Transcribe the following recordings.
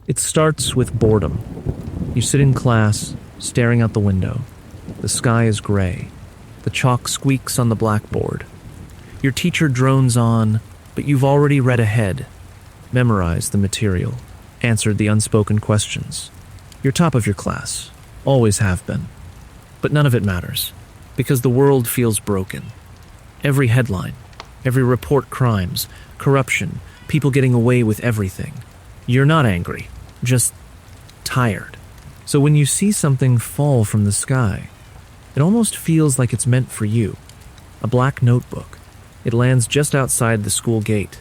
It starts with boredom. You sit in class, staring out the window. The sky is gray. The chalk squeaks on the blackboard. Your teacher drones on, but you've already read ahead, memorized the material, answered the unspoken questions. You're top of your class, always have been. But none of it matters, because the world feels broken. Every headline, every report crimes, corruption, people getting away with everything. You're not angry, just tired. So when you see something fall from the sky, it almost feels like it's meant for you. A black notebook. It lands just outside the school gate.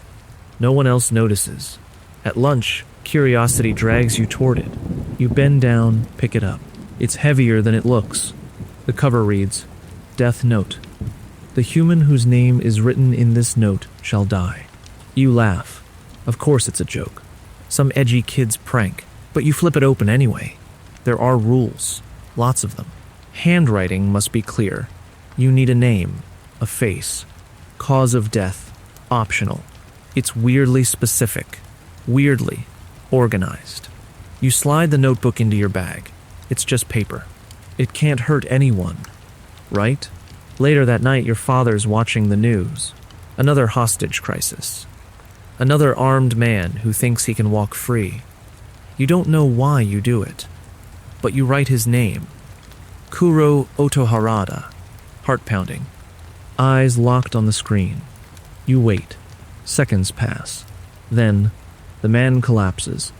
No one else notices. At lunch, curiosity drags you toward it. You bend down, pick it up. It's heavier than it looks. The cover reads, "Death Note. The human whose name is written in this note shall die." You laugh. Of course it's a joke. Some edgy kid's prank. But you flip it open anyway. There are rules. Lots of them. Handwriting must be clear. You need a name, a face. Cause of death, optional. It's weirdly specific. Weirdly organized. You slide the notebook into your bag. It's just paper. It can't hurt anyone, right? Later that night, your father's watching the news. Another hostage crisis. Another armed man who thinks he can walk free. You don't know why you do it, but you write his name. Kuro Otoharada. Heart pounding. Eyes locked on the screen. You wait. Seconds pass. Then, the man collapses.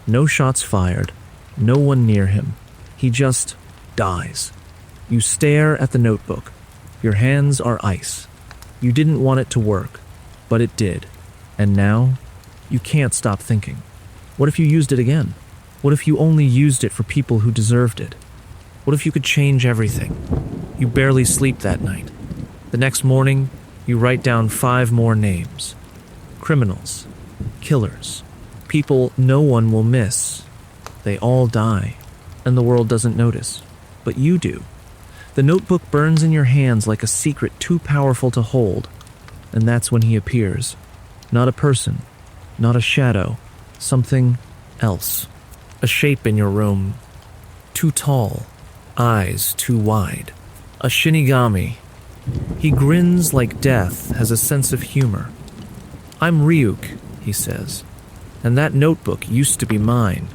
No shots fired. No one near him. He just dies. You stare at the notebook. Your hands are ice. You didn't want it to work, but it did. And now, you can't stop thinking. What if you used it again? What if you only used it for people who deserved it? What if you could change everything? You barely sleep that night. The next morning, you write down 5 more names. Criminals. Killers. People no one will miss. They all die, and the world doesn't notice. But you do. The notebook burns in your hands like a secret too powerful to hold, and that's when he appears. Not a person, not a shadow, something else. A shape in your room. Too tall, eyes too wide. A Shinigami. He grins like death has a sense of humor. "I'm Ryuk," he says, "and that notebook used to be mine."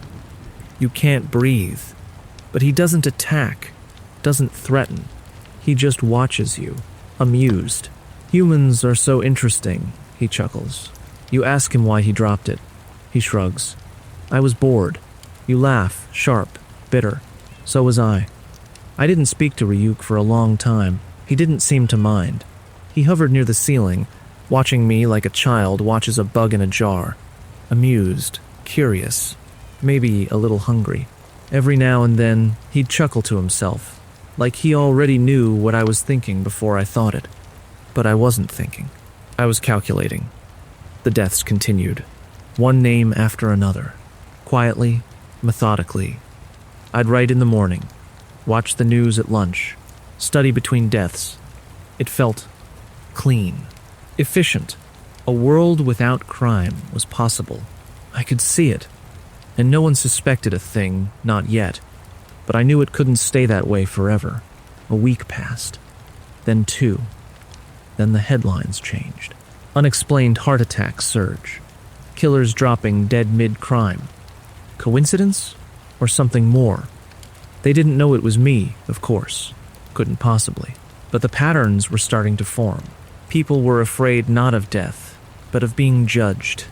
You can't breathe, but he doesn't attack, doesn't threaten. He just watches you, amused. "Humans are so interesting," he chuckles. You ask him why he dropped it. He shrugs. "I was bored." You laugh, sharp, bitter. So was I. I didn't speak to Ryuk for a long time. He didn't seem to mind. He hovered near the ceiling, watching me like a child watches a bug in a jar. Amused, curious, maybe a little hungry. Every now and then, he'd chuckle to himself, like he already knew what I was thinking before I thought it. But I wasn't thinking. I was calculating. The deaths continued, one name after another, quietly, methodically. I'd write in the morning, watch the news at lunch, study between deaths. It felt clean, efficient. A world without crime was possible. I could see it, and no one suspected a thing, not yet. But I knew it couldn't stay that way forever. A week passed, then 2. Then the headlines changed. Unexplained heart attacks surge. Killers dropping dead mid-crime. Coincidence? Or something more? They didn't know it was me, of course. Couldn't possibly. But the patterns were starting to form. People were afraid not of death, but of being judged.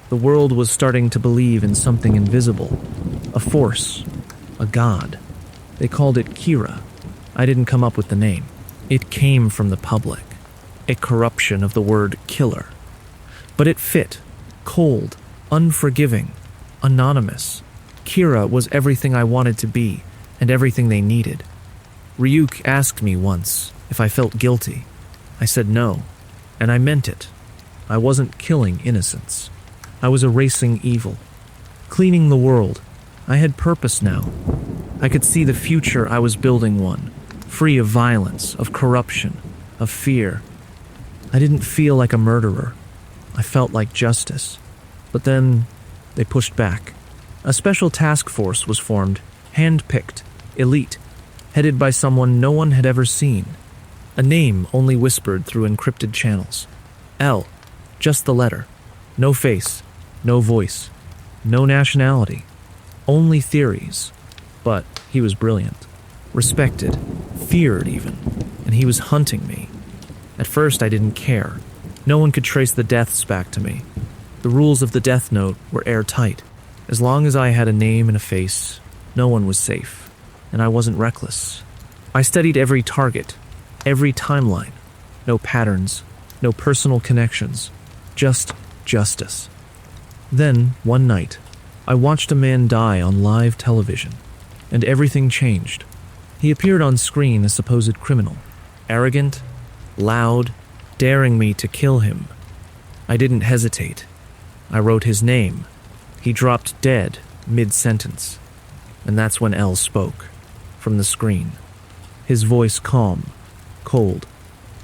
The world was starting to believe in something invisible. A force. A god. They called it Kira. I didn't come up with the name. It came from the public. A corruption of the word killer. But it fit. Cold. Unforgiving. Anonymous. Kira was everything I wanted to be, and everything they needed. Ryuk asked me once if I felt guilty. I said no, and I meant it. I wasn't killing innocents. I was erasing evil. Cleaning the world. I had purpose now. I could see the future I was building one, free of violence, of corruption, of fear. I didn't feel like a murderer. I felt like justice. But then they pushed back. A special task force was formed, hand-picked, elite, headed by someone no one had ever seen. A name only whispered through encrypted channels. L, just the letter. No face, no voice, no nationality, only theories. But he was brilliant, respected, feared even, and he was hunting me. At first I didn't care. No one could trace the deaths back to me. The rules of the Death Note were airtight. As long as I had a name and a face, no one was safe, and I wasn't reckless. I studied every target, every timeline. No patterns, no personal connections, just justice. Then, one night, I watched a man die on live television, and everything changed. He appeared on screen a supposed criminal, arrogant, loud, daring me to kill him. I didn't hesitate. I wrote his name. He dropped dead mid-sentence, and that's when L spoke, from the screen. His voice calm, cold,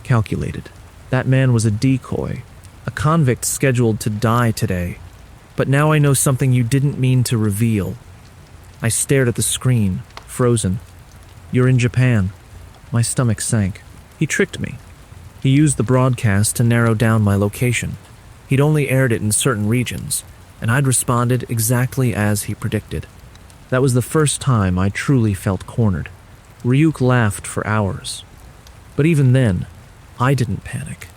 calculated. That man was a decoy, a convict scheduled to die today. But now I know something you didn't mean to reveal. I stared at the screen, frozen. You're in Japan. My stomach sank. He tricked me. He used the broadcast to narrow down my location. He'd only aired it in certain regions, and I'd responded exactly as he predicted. That was the first time I truly felt cornered. Ryuk laughed for hours. But even then, I didn't panic,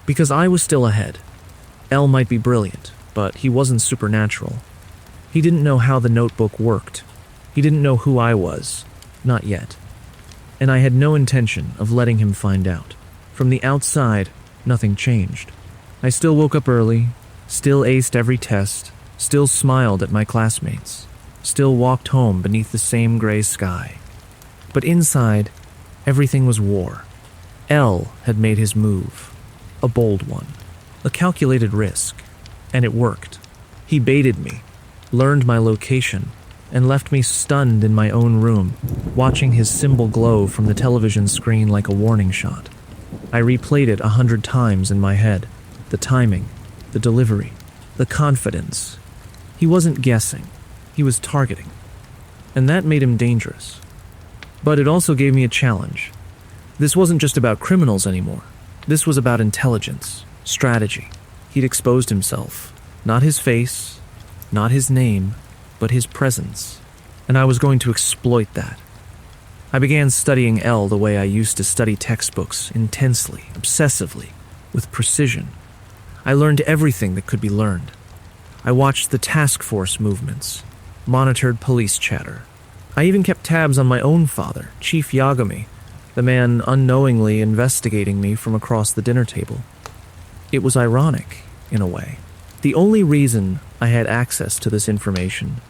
because I was still ahead. L might be brilliant, but he wasn't supernatural. He didn't know how the notebook worked. He didn't know who I was, not yet. And I had no intention of letting him find out. From the outside, nothing changed. I still woke up early, still aced every test, still smiled at my classmates, still walked home beneath the same gray sky. But inside, everything was war. L had made his move, a bold one, a calculated risk, and it worked. He baited me, learned my location, and left me stunned in my own room, watching his symbol glow from the television screen like a warning shot. I replayed it 100 times in my head. The timing, the delivery, the confidence. He wasn't guessing. He was targeting. And that made him dangerous. But it also gave me a challenge. This wasn't just about criminals anymore. This was about intelligence, strategy. He'd exposed himself. Not his face, not his name, but his presence. And I was going to exploit that. I began studying L the way I used to study textbooks, intensely, obsessively, with precision. I learned everything that could be learned. I watched the task force movements, monitored police chatter. I even kept tabs on my own father, Chief Yagami, the man unknowingly investigating me from across the dinner table. It was ironic, in a way. The only reason I had access to this information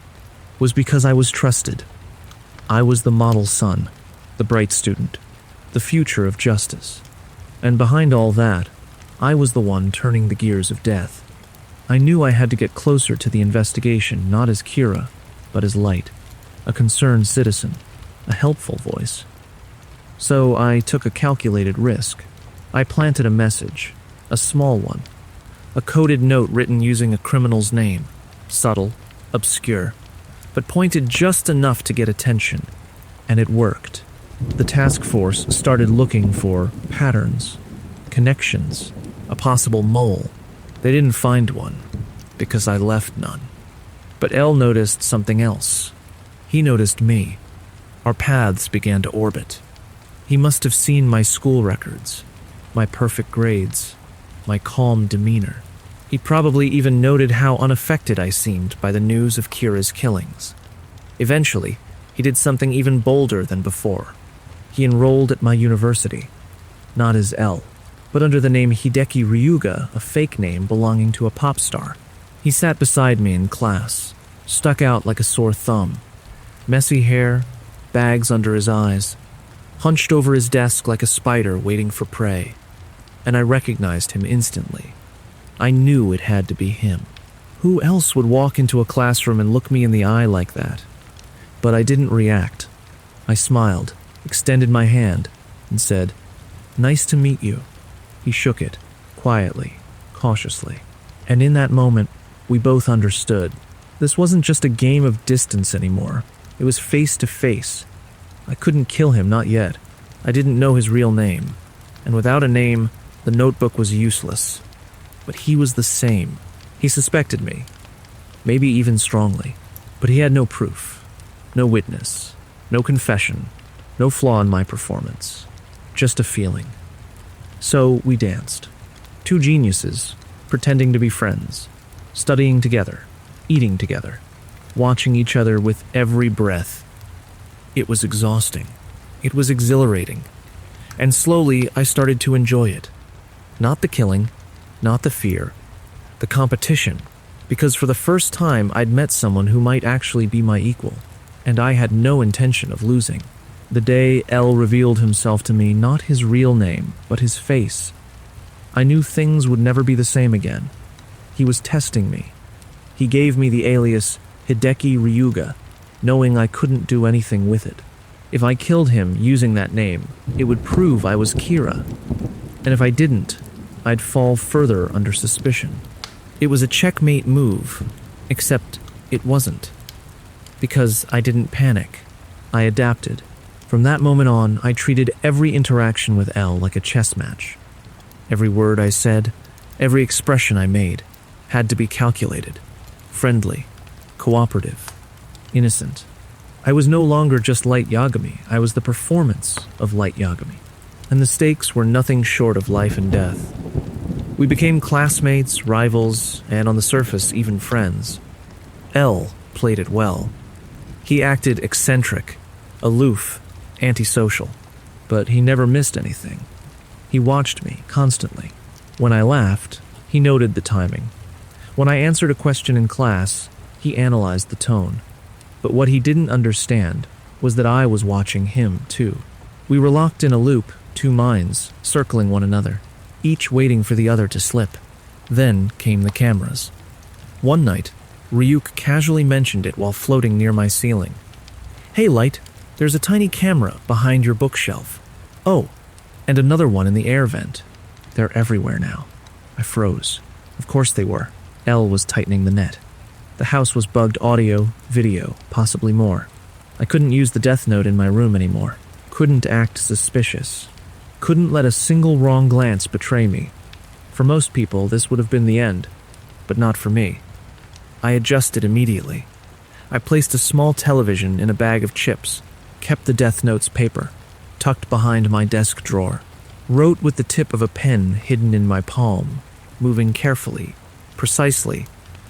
was because I was trusted. I was the model son, the bright student, the future of justice. And behind all that, I was the one turning the gears of death. I knew I had to get closer to the investigation, not as Kira, but as Light, a concerned citizen, a helpful voice. So I took a calculated risk. I planted a message, a small one, a coded note written using a criminal's name, subtle, obscure, but pointed just enough to get attention, and it worked. The task force started looking for patterns, connections, a possible mole. They didn't find one, because I left none. But L noticed something else. He noticed me. Our paths began to orbit. He must have seen my school records, my perfect grades, my calm demeanor. He probably even noted how unaffected I seemed by the news of Kira's killings. Eventually, he did something even bolder than before. He enrolled at my university, not as L, but under the name Hideki Ryuga, a fake name belonging to a pop star. He sat beside me in class, stuck out like a sore thumb, messy hair, bags under his eyes, hunched over his desk like a spider waiting for prey, and I recognized him instantly. I knew it had to be him. Who else would walk into a classroom and look me in the eye like that? But I didn't react. I smiled, extended my hand, and said, "Nice to meet you." He shook it, quietly, cautiously. And in that moment, we both understood. This wasn't just a game of distance anymore. It was face to face. I couldn't kill him, not yet. I didn't know his real name. And without a name, the notebook was useless. But he was the same. He suspected me. Maybe even strongly. But he had no proof. No witness. No confession. No flaw in my performance. Just a feeling. So we danced. Two geniuses, pretending to be friends. Studying together. Eating together. Watching each other with every breath. It was exhausting. It was exhilarating. And slowly, I started to enjoy it. Not the killing, not the fear, the competition, because for the first time I'd met someone who might actually be my equal, and I had no intention of losing. The day L revealed himself to me, not his real name, but his face, I knew things would never be the same again. He was testing me. He gave me the alias Hideki Ryuga, knowing I couldn't do anything with it. If I killed him using that name, it would prove I was Kira. And if I didn't, I'd fall further under suspicion. It was a checkmate move, except it wasn't. Because I didn't panic. I adapted. From that moment on, I treated every interaction with L like a chess match. Every word I said, every expression I made, had to be calculated. Friendly, cooperative, innocent. I was no longer just Light Yagami, I was the performance of Light Yagami. And the stakes were nothing short of life and death. We became classmates, rivals, and on the surface, even friends. L played it well. He acted eccentric, aloof, antisocial, but he never missed anything. He watched me constantly. When I laughed, he noted the timing. When I answered a question in class, he analyzed the tone. But what he didn't understand was that I was watching him, too. We were locked in a loop, two minds, circling one another, each waiting for the other to slip. Then came the cameras. One night, Ryuk casually mentioned it while floating near my ceiling. "Hey, Light, there's a tiny camera behind your bookshelf. Oh, and another one in the air vent. They're everywhere now." I froze. Of course they were. L was tightening the net. The house was bugged audio, video, possibly more. I couldn't use the death note in my room anymore. Couldn't act suspicious. Couldn't let a single wrong glance betray me. For most people, this would have been the end, but not for me. I adjusted immediately. I placed a small television in a bag of chips, kept the death note's paper, tucked behind my desk drawer, wrote with the tip of a pen hidden in my palm, moving carefully, precisely,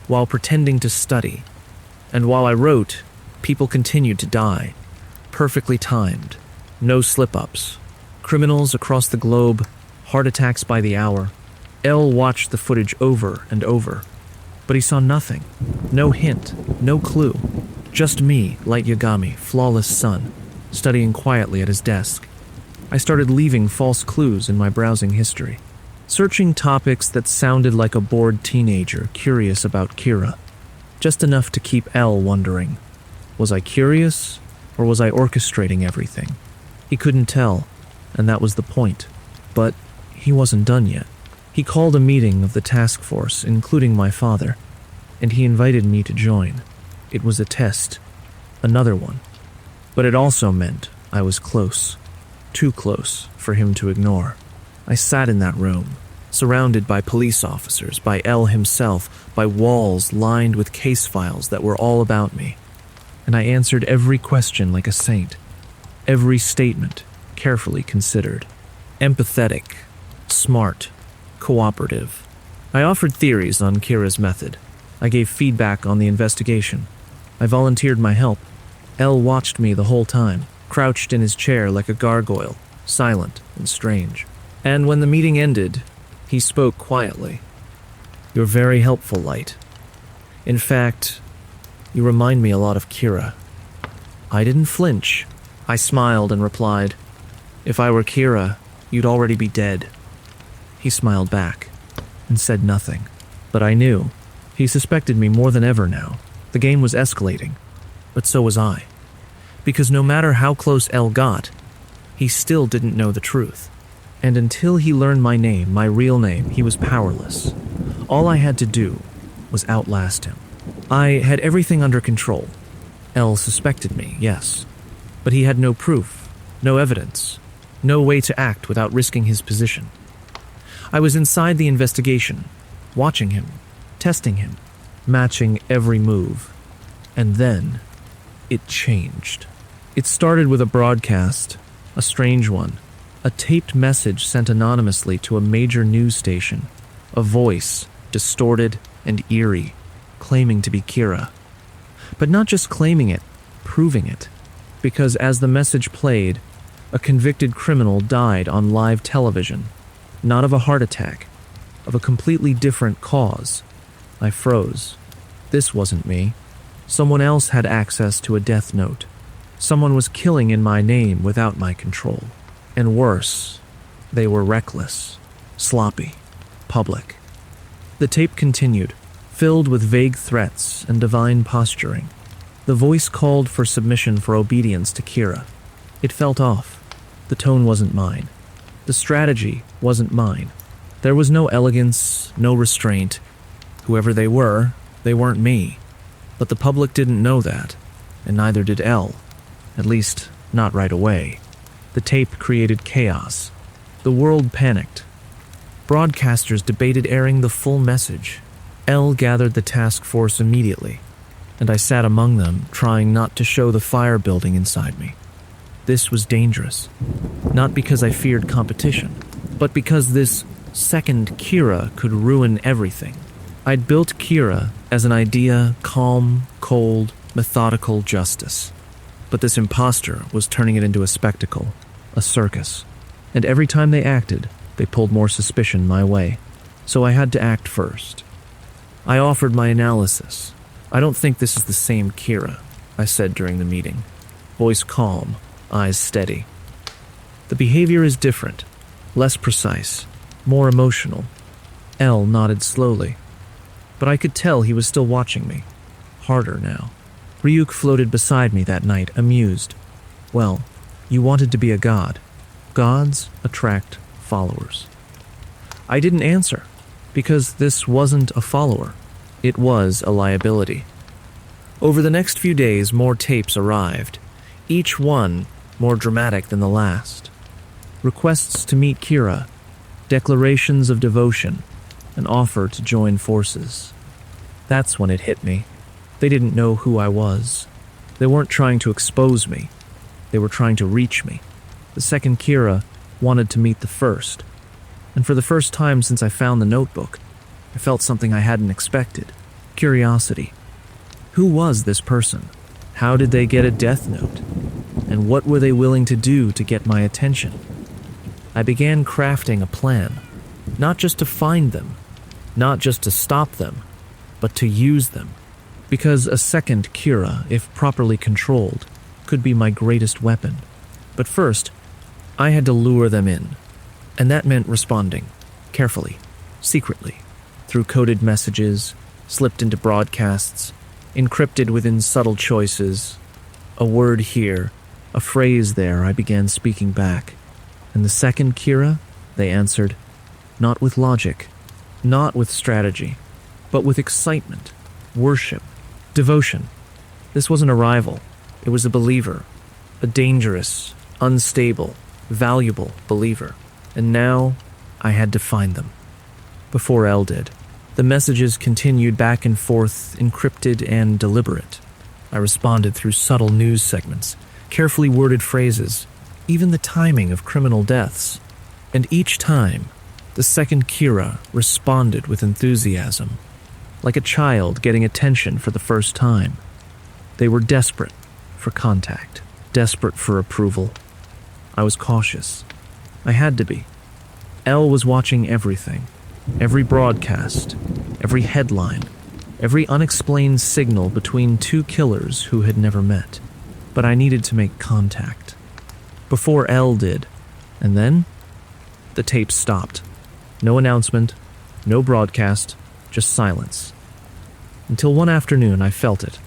while pretending to study. And while I wrote, people continued to die. Perfectly timed. No slip-ups. Criminals across the globe, heart attacks by the hour. L watched the footage over and over. But he saw nothing. No hint. No clue. Just me, Light Yagami, flawless son, studying quietly at his desk. I started leaving false clues in my browsing history. Searching topics that sounded like a bored teenager curious about Kira. Just enough to keep L wondering. Was I curious, or was I orchestrating everything? He couldn't tell, and that was the point. But he wasn't done yet. He called a meeting of the task force, including my father, and he invited me to join. It was a test. Another one. But it also meant I was close. Too close for him to ignore. I sat in that room, surrounded by police officers, by L himself, by walls lined with case files that were all about me. And I answered every question like a saint. Every statement carefully considered. Empathetic, smart, cooperative. I offered theories on Kira's method. I gave feedback on the investigation. I volunteered my help. L watched me the whole time, crouched in his chair like a gargoyle, silent and strange. And when the meeting ended, he spoke quietly. "You're very helpful, Light. In fact, you remind me a lot of Kira." I didn't flinch. I smiled and replied, "If I were Kira, you'd already be dead." He smiled back and said nothing. But I knew. He suspected me more than ever now. The game was escalating. But so was I. Because no matter how close L got, he still didn't know the truth. And until he learned my name, my real name, he was powerless. All I had to do was outlast him. I had everything under control. L suspected me, yes, but he had no proof, no evidence, no way to act without risking his position. I was inside the investigation, watching him, testing him, matching every move. And then, it changed. It started with a broadcast, a strange one, a taped message sent anonymously to a major news station, a voice, distorted and eerie, claiming to be Kira. But not just claiming it, proving it. Because as the message played, a convicted criminal died on live television, not of a heart attack, of a completely different cause. I froze. This wasn't me. Someone else had access to a death note. Someone was killing in my name without my control. And worse, they were reckless, sloppy, public. The tape continued, filled with vague threats and divine posturing. The voice called for submission for obedience to Kira. It felt off. The tone wasn't mine. The strategy wasn't mine. There was no elegance, no restraint. Whoever they weren't me. But the public didn't know that, and neither did L. At least, not right away. The tape created chaos. The world panicked. Broadcasters debated airing the full message. L gathered the task force immediately, and I sat among them, trying not to show the fire building inside me. This was dangerous. Not because I feared competition, but because this second Kira could ruin everything. I'd built Kira as an idea, calm, cold, methodical justice. But this imposter was turning it into a spectacle, a circus. And every time they acted, they pulled more suspicion my way. So I had to act first. I offered my analysis. I don't think this is the same Kira, I said during the meeting. Voice calm, eyes steady. The behavior is different, less precise, more emotional. L nodded slowly. But I could tell he was still watching me. Harder now. Ryuk floated beside me that night, amused. Well, you wanted to be a god. Gods attract followers. I didn't answer, because this wasn't a follower. It was a liability. Over the next few days, more tapes arrived, each one more dramatic than the last. Requests to meet Kira, declarations of devotion, an offer to join forces. That's when it hit me. They didn't know who I was. They weren't trying to expose me. They were trying to reach me. The second Kira wanted to meet the first. And for the first time since I found the notebook, I felt something I hadn't expected. Curiosity. Who was this person? How did they get a death note? And what were they willing to do to get my attention? I began crafting a plan. Not just to find them. Not just to stop them. But to use them. Because a second Kira, if properly controlled, could be my greatest weapon. But first, I had to lure them in. And that meant responding. Carefully. Secretly. Through coded messages, slipped into broadcasts, encrypted within subtle choices. A word here, a phrase there, I began speaking back. And the second Kira, they answered, not with logic, not with strategy, but with excitement, worship, devotion. This wasn't a rival. It was a believer. A dangerous, unstable, valuable believer. And now, I had to find them. Before Elle did. The messages continued back and forth, encrypted and deliberate. I responded through subtle news segments, carefully worded phrases, even the timing of criminal deaths. And each time, the second Kira responded with enthusiasm, like a child getting attention for the first time. They were desperate for contact, desperate for approval. I was cautious. I had to be. Elle was watching everything, every broadcast, every headline, every unexplained signal between two killers who had never met. But I needed to make contact. Before Elle did. And then, the tape stopped. No announcement, no broadcast, just silence. Until one afternoon I felt it,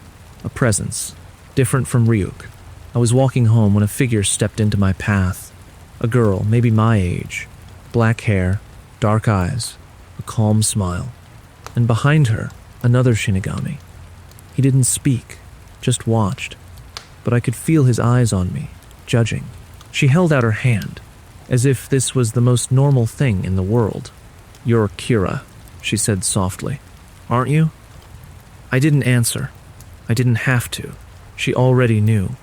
a presence, different from Ryuk. I was walking home when a figure stepped into my path. A girl, maybe my age, black hair, dark eyes, a calm smile. And behind her, another Shinigami, He didn't speak, just watched. But I could feel his eyes on me, judging. She held out her hand, as if this was the most normal thing in the world. "You're Kira," she said softly. "Aren't you?" I didn't answer. I didn't have to. She already knew.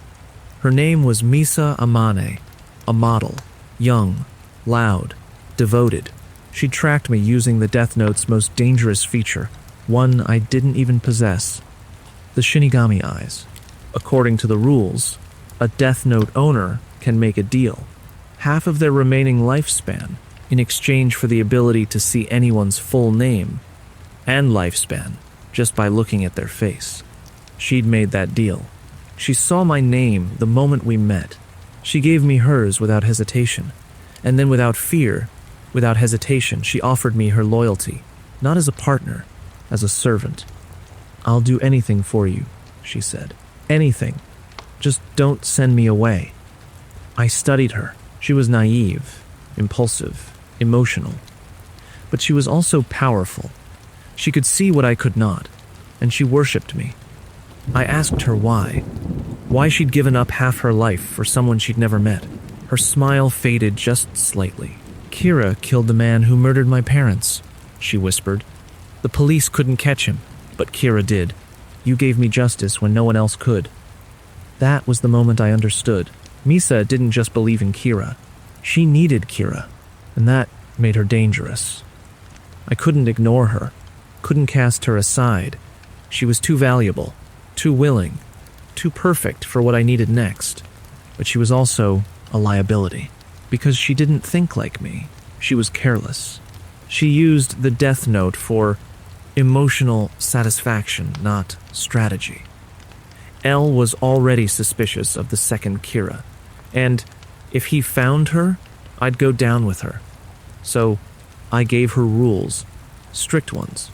Her name was Misa Amane, a model, young, loud, devoted. She tracked me using the Death Note's most dangerous feature, one I didn't even possess: the Shinigami eyes. According to the rules, a Death Note owner can make a deal, half of their remaining lifespan, in exchange for the ability to see anyone's full name and lifespan just by looking at their face. She'd made that deal. She saw my name the moment we met. She gave me hers without hesitation, and then without fear, without hesitation, she offered me her loyalty, not as a partner, as a servant. "I'll do anything for you," she said. "Anything. Just don't send me away." I studied her. She was naive, impulsive, emotional. But she was also powerful. She could see what I could not, and she worshipped me. I asked her why she'd given up half her life for someone she'd never met. Her smile faded just slightly. "Kira killed the man who murdered my parents," she whispered. "The police couldn't catch him, but Kira did. You gave me justice when no one else could." That was the moment I understood. Misa didn't just believe in Kira. She needed Kira, and that made her dangerous. I couldn't ignore her, couldn't cast her aside. She was too valuable, too willing, too perfect for what I needed next. But she was also a liability. Because she didn't think like me. She was careless. She used the Death Note for emotional satisfaction, not strategy. L was already suspicious of the second Kira, and if he found her, I'd go down with her. So I gave her rules, strict ones.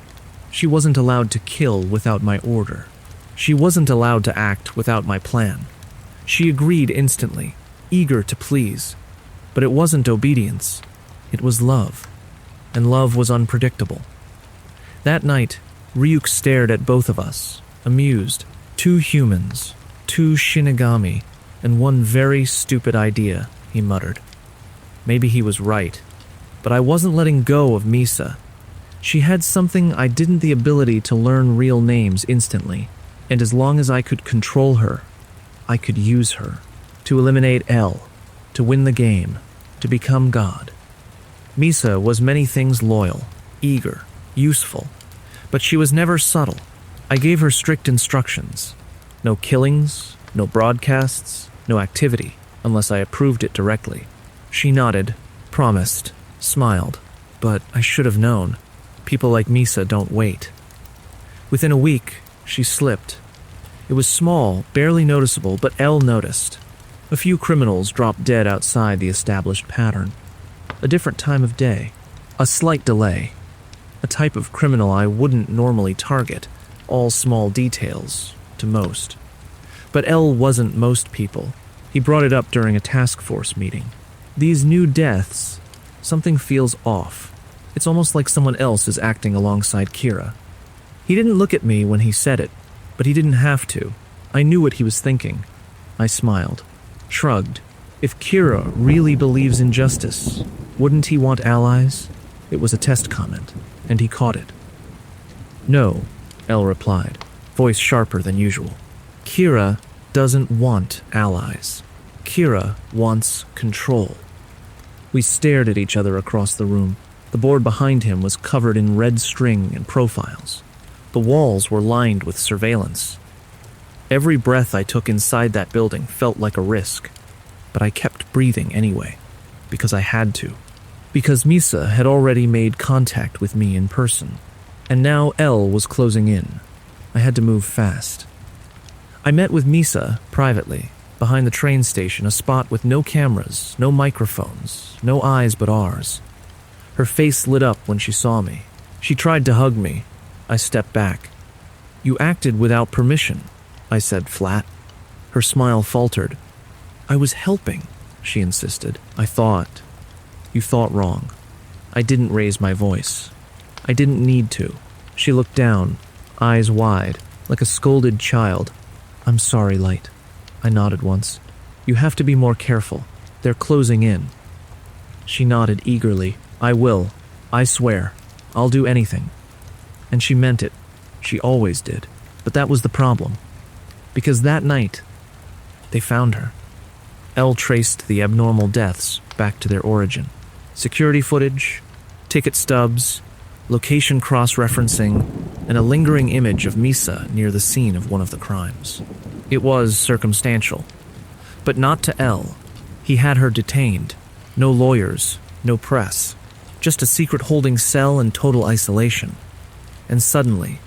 She wasn't allowed to kill without my order. She wasn't allowed to act without my plan. She agreed instantly, eager to please. But it wasn't obedience. It was love. And love was unpredictable. That night, Ryuk stared at both of us, amused. Two humans, two Shinigami, and one very stupid idea, he muttered. Maybe he was right, but I wasn't letting go of Misa. She had something I didn't, the ability to learn real names instantly, and as long as I could control her, I could use her to eliminate L, to win the game, to become God. Misa was many things: loyal, eager, useful, but she was never subtle. I gave her strict instructions. No killings, no broadcasts, no activity, unless I approved it directly. She nodded, promised, smiled, but I should have known. People like Misa don't wait. Within a week, she slipped. It was small, barely noticeable, but L noticed. A few criminals dropped dead outside the established pattern. A different time of day. A slight delay. A type of criminal I wouldn't normally target. All small details, to most. But L wasn't most people. He brought it up during a task force meeting. These new deaths, something feels off. It's almost like someone else is acting alongside Kira. He didn't look at me when he said it, but he didn't have to. I knew what he was thinking. I smiled, shrugged. If Kira really believes in justice, wouldn't he want allies? It was a test comment, and he caught it. "No," L replied, voice sharper than usual. "Kira doesn't want allies. Kira wants control." We stared at each other across the room. The board behind him was covered in red string and profiles. The walls were lined with surveillance. Every breath I took inside that building felt like a risk, but I kept breathing anyway, because I had to. Because Misa had already made contact with me in person, and now L was closing in. I had to move fast. I met with Misa privately, behind the train station, a spot with no cameras, no microphones, no eyes but ours. Her face lit up when she saw me. She tried to hug me. I stepped back. "You acted without permission," I said flat. Her smile faltered. "I was helping," she insisted. "I thought. You thought wrong." I didn't raise my voice. I didn't need to. She looked down, eyes wide. like a scolded child. "I'm sorry, Light." I nodded once. "You have to be more careful. They're closing in." She nodded eagerly. "I will. I swear. I'll do anything." And she meant it. She always did. But that was the problem. Because that night, they found her. Elle traced the abnormal deaths back to their origin. Security footage, ticket stubs, location cross-referencing, and a lingering image of Misa near the scene of one of the crimes. It was circumstantial, but not to Elle. He had her detained. No lawyers, no press, just a secret holding cell in total isolation. And suddenly,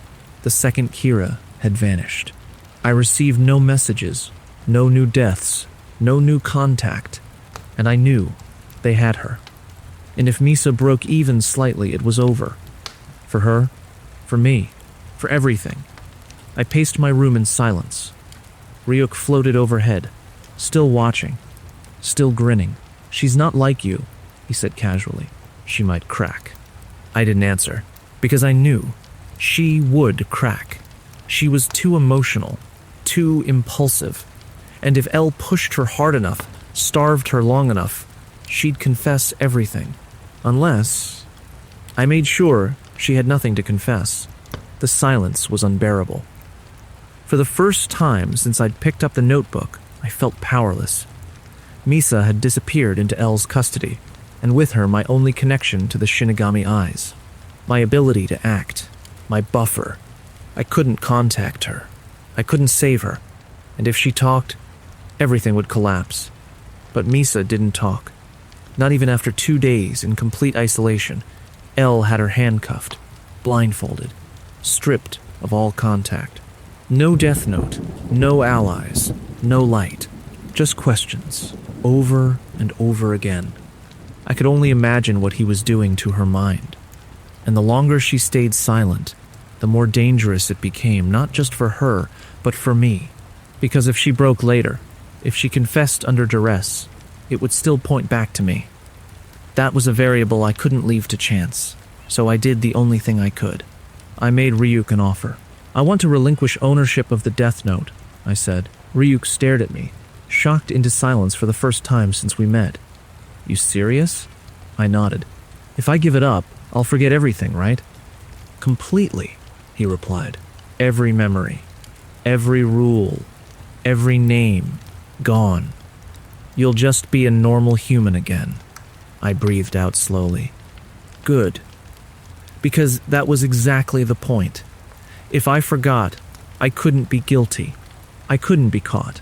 the second Kira had vanished. I received no messages, no new deaths, no new contact, and I knew they had her. And if Misa broke even slightly, it was over. For her, for me, for everything. I paced my room in silence. Ryuk floated overhead, still watching, still grinning. "She's not like you," he said casually. "She might crack." I didn't answer, because I knew she would crack. She was too emotional, too impulsive, and if Elle pushed her hard enough, starved her long enough, she'd confess everything. Unless... I made sure she had nothing to confess. The silence was unbearable. For the first time since I'd picked up the notebook, I felt powerless. Misa had disappeared into Elle's custody, and with her my only connection to the Shinigami eyes. My ability to act, my buffer. I couldn't contact her. I couldn't save her, and if she talked, everything would collapse. But Misa didn't talk. Not even after 2 days in complete isolation, Elle had her handcuffed, blindfolded, stripped of all contact. No death note, no allies, no light, just questions, over and over again. I could only imagine what he was doing to her mind. And the longer she stayed silent, the more dangerous it became, not just for her, but for me. Because if she broke later, if she confessed under duress, it would still point back to me. That was a variable I couldn't leave to chance, so I did the only thing I could. I made Ryuk an offer. "I want to relinquish ownership of the Death Note," I said. Ryuk stared at me, shocked into silence for the first time since we met. "You serious?" I nodded. "If I give it up, I'll forget everything, right?" "Completely," he replied. "Every memory, every rule, every name, gone. You'll just be a normal human again." I breathed out slowly. Good. Because that was exactly the point. If I forgot, I couldn't be guilty. I couldn't be caught.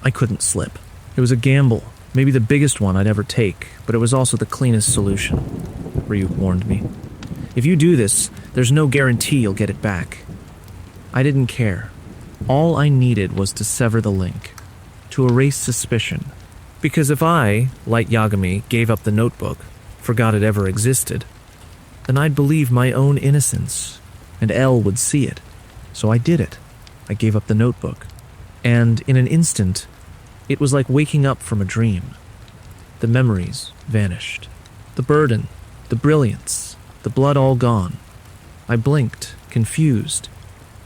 I couldn't slip. It was a gamble, maybe the biggest one I'd ever take, but it was also the cleanest solution. Ryuk warned me. "If you do this, there's no guarantee you'll get it back." I didn't care. All I needed was to sever the link, to erase suspicion. Because if I, Light Yagami, gave up the notebook, forgot it ever existed, then I'd believe my own innocence, and Elle would see it. So I did it. I gave up the notebook. And in an instant, it was like waking up from a dream. The memories vanished. The burden, the brilliance, the blood all gone. I blinked, confused.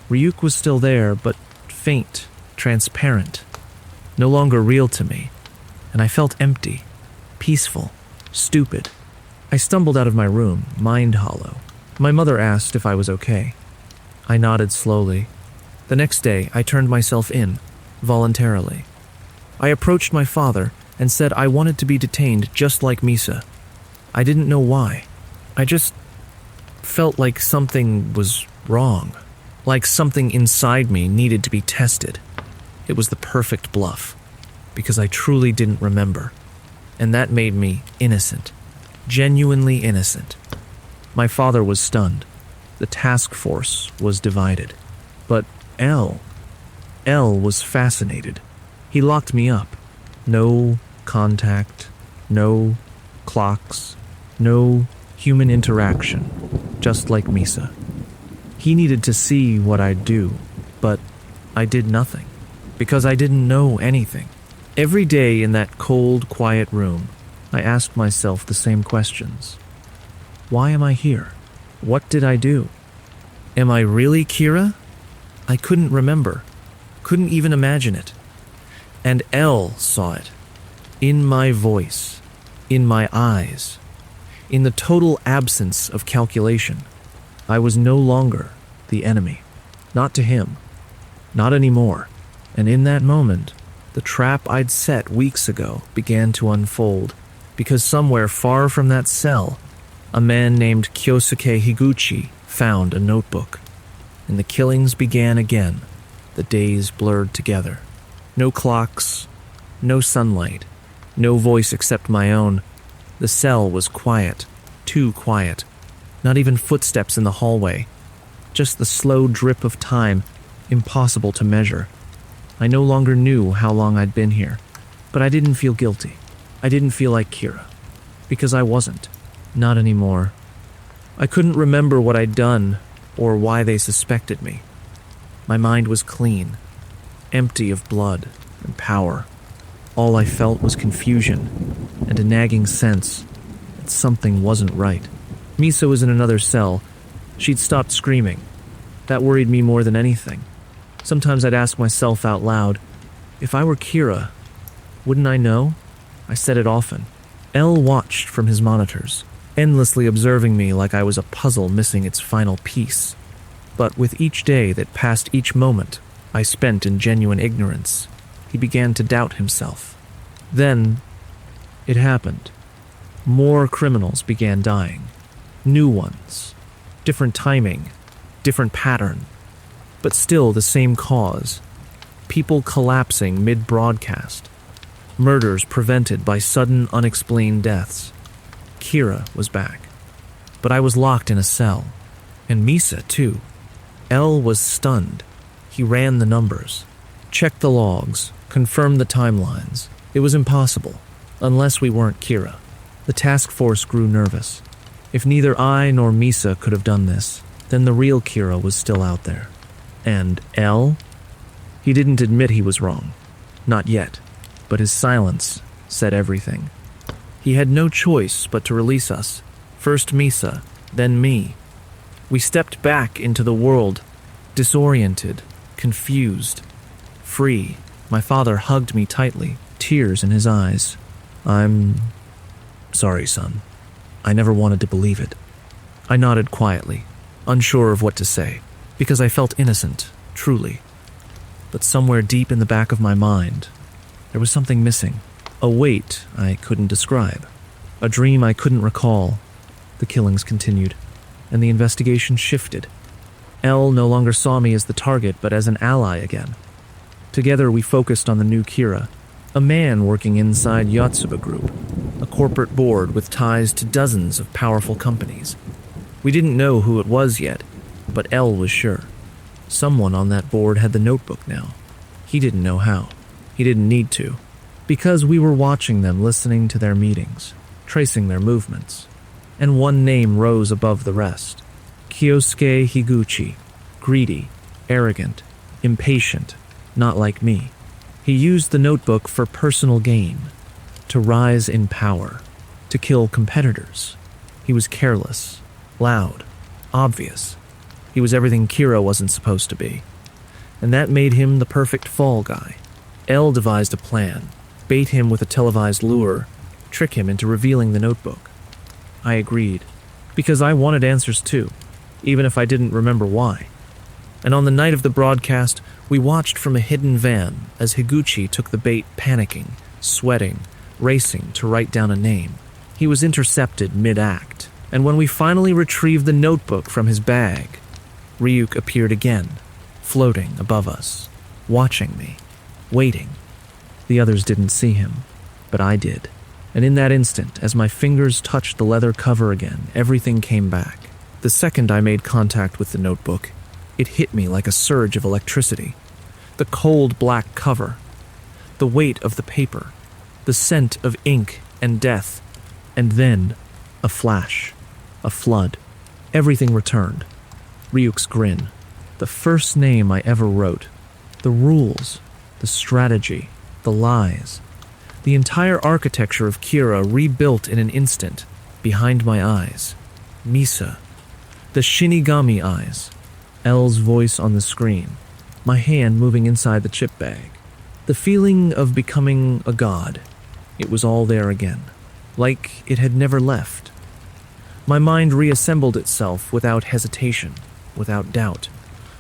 Ryuk was still there, but faint, transparent, no longer real to me. And I felt empty, peaceful, stupid. I stumbled out of my room, mind hollow. My mother asked if I was okay. I nodded slowly. The next day, I turned myself in, voluntarily. I approached my father and said I wanted to be detained just like Misa. I didn't know why. I just felt like something was wrong, like something inside me needed to be tested. It was the perfect bluff, because I truly didn't remember, and that made me innocent, genuinely innocent. My father was stunned. The task force was divided. But Elle was fascinated. He locked me up. No contact, no clocks, no human interaction, just like Misa. He needed to see what I'd do, but I did nothing, because I didn't know anything. Every day in that cold, quiet room, I asked myself the same questions. Why am I here? What did I do? Am I really Kira? I couldn't remember, couldn't even imagine it. And L saw it. In my voice, in my eyes, in the total absence of calculation. I was no longer the enemy. Not to him. Not anymore. And in that moment, the trap I'd set weeks ago began to unfold, because somewhere far from that cell, a man named Kyosuke Higuchi found a notebook. And the killings began again. The days blurred together. No clocks, no sunlight, no voice except my own. The cell was quiet, too quiet. Not even footsteps in the hallway. Just the slow drip of time, impossible to measure. I no longer knew how long I'd been here, but I didn't feel guilty. I didn't feel like Kira, because I wasn't. Not anymore. I couldn't remember what I'd done or why they suspected me. My mind was clean, empty of blood and power. All I felt was confusion and a nagging sense that something wasn't right. Misa was in another cell. She'd stopped screaming. That worried me more than anything. Sometimes I'd ask myself out loud, if I were Kira, wouldn't I know? I said it often. L watched from his monitors, endlessly observing me like I was a puzzle missing its final piece. But with each day that passed, each moment I spent in genuine ignorance, he began to doubt himself. Then, it happened. More criminals began dying. New ones. Different timing. Different pattern. But still the same cause. People collapsing mid-broadcast. Murders prevented by sudden, unexplained deaths. Kira was back. But I was locked in a cell. And Misa, too. L was stunned. He ran the numbers. Checked the logs. Confirmed the timelines. It was impossible. Unless we weren't Kira. The task force grew nervous. If neither I nor Misa could have done this, then the real Kira was still out there. And L? He didn't admit he was wrong. Not yet. But his silence said everything. He had no choice but to release us. First Misa, then me. We stepped back into the world, disoriented, confused, free. My father hugged me tightly, tears in his eyes. I'm sorry, son. I never wanted to believe it. I nodded quietly, unsure of what to say, because I felt innocent, truly. But somewhere deep in the back of my mind, there was something missing. A weight I couldn't describe. A dream I couldn't recall. The killings continued, and the investigation shifted. L no longer saw me as the target, but as an ally again. Together we focused on the new Kira, a man working inside Yotsuba Group, a corporate board with ties to dozens of powerful companies. We didn't know who it was yet, but L was sure. Someone on that board had the notebook now. He didn't know how. He didn't need to, because we were watching them, listening to their meetings, tracing their movements. And one name rose above the rest. Kyosuke Higuchi. Greedy, arrogant, impatient, not like me. He used the notebook for personal gain, to rise in power, to kill competitors. He was careless, loud, obvious. He was everything Kira wasn't supposed to be. And that made him the perfect fall guy. L devised a plan, bait him with a televised lure, trick him into revealing the notebook. I agreed, because I wanted answers too, even if I didn't remember why. And on the night of the broadcast, we watched from a hidden van as Higuchi took the bait, panicking, sweating, racing to write down a name. He was intercepted mid-act, and when we finally retrieved the notebook from his bag, Ryuk appeared again, floating above us, watching me, waiting. The others didn't see him, but I did. And in that instant, as my fingers touched the leather cover again, everything came back. The second I made contact with the notebook, it hit me like a surge of electricity. The cold black cover, the weight of the paper, the scent of ink and death, and then a flash, a flood. Everything returned. Ryuk's grin, the first name I ever wrote, the rules, the strategy, the lies, the entire architecture of Kira rebuilt in an instant behind my eyes. Misa, the Shinigami eyes, L's voice on the screen, my hand moving inside the chip bag. The feeling of becoming a god. It was all there again, like it had never left. My mind reassembled itself without hesitation, without doubt.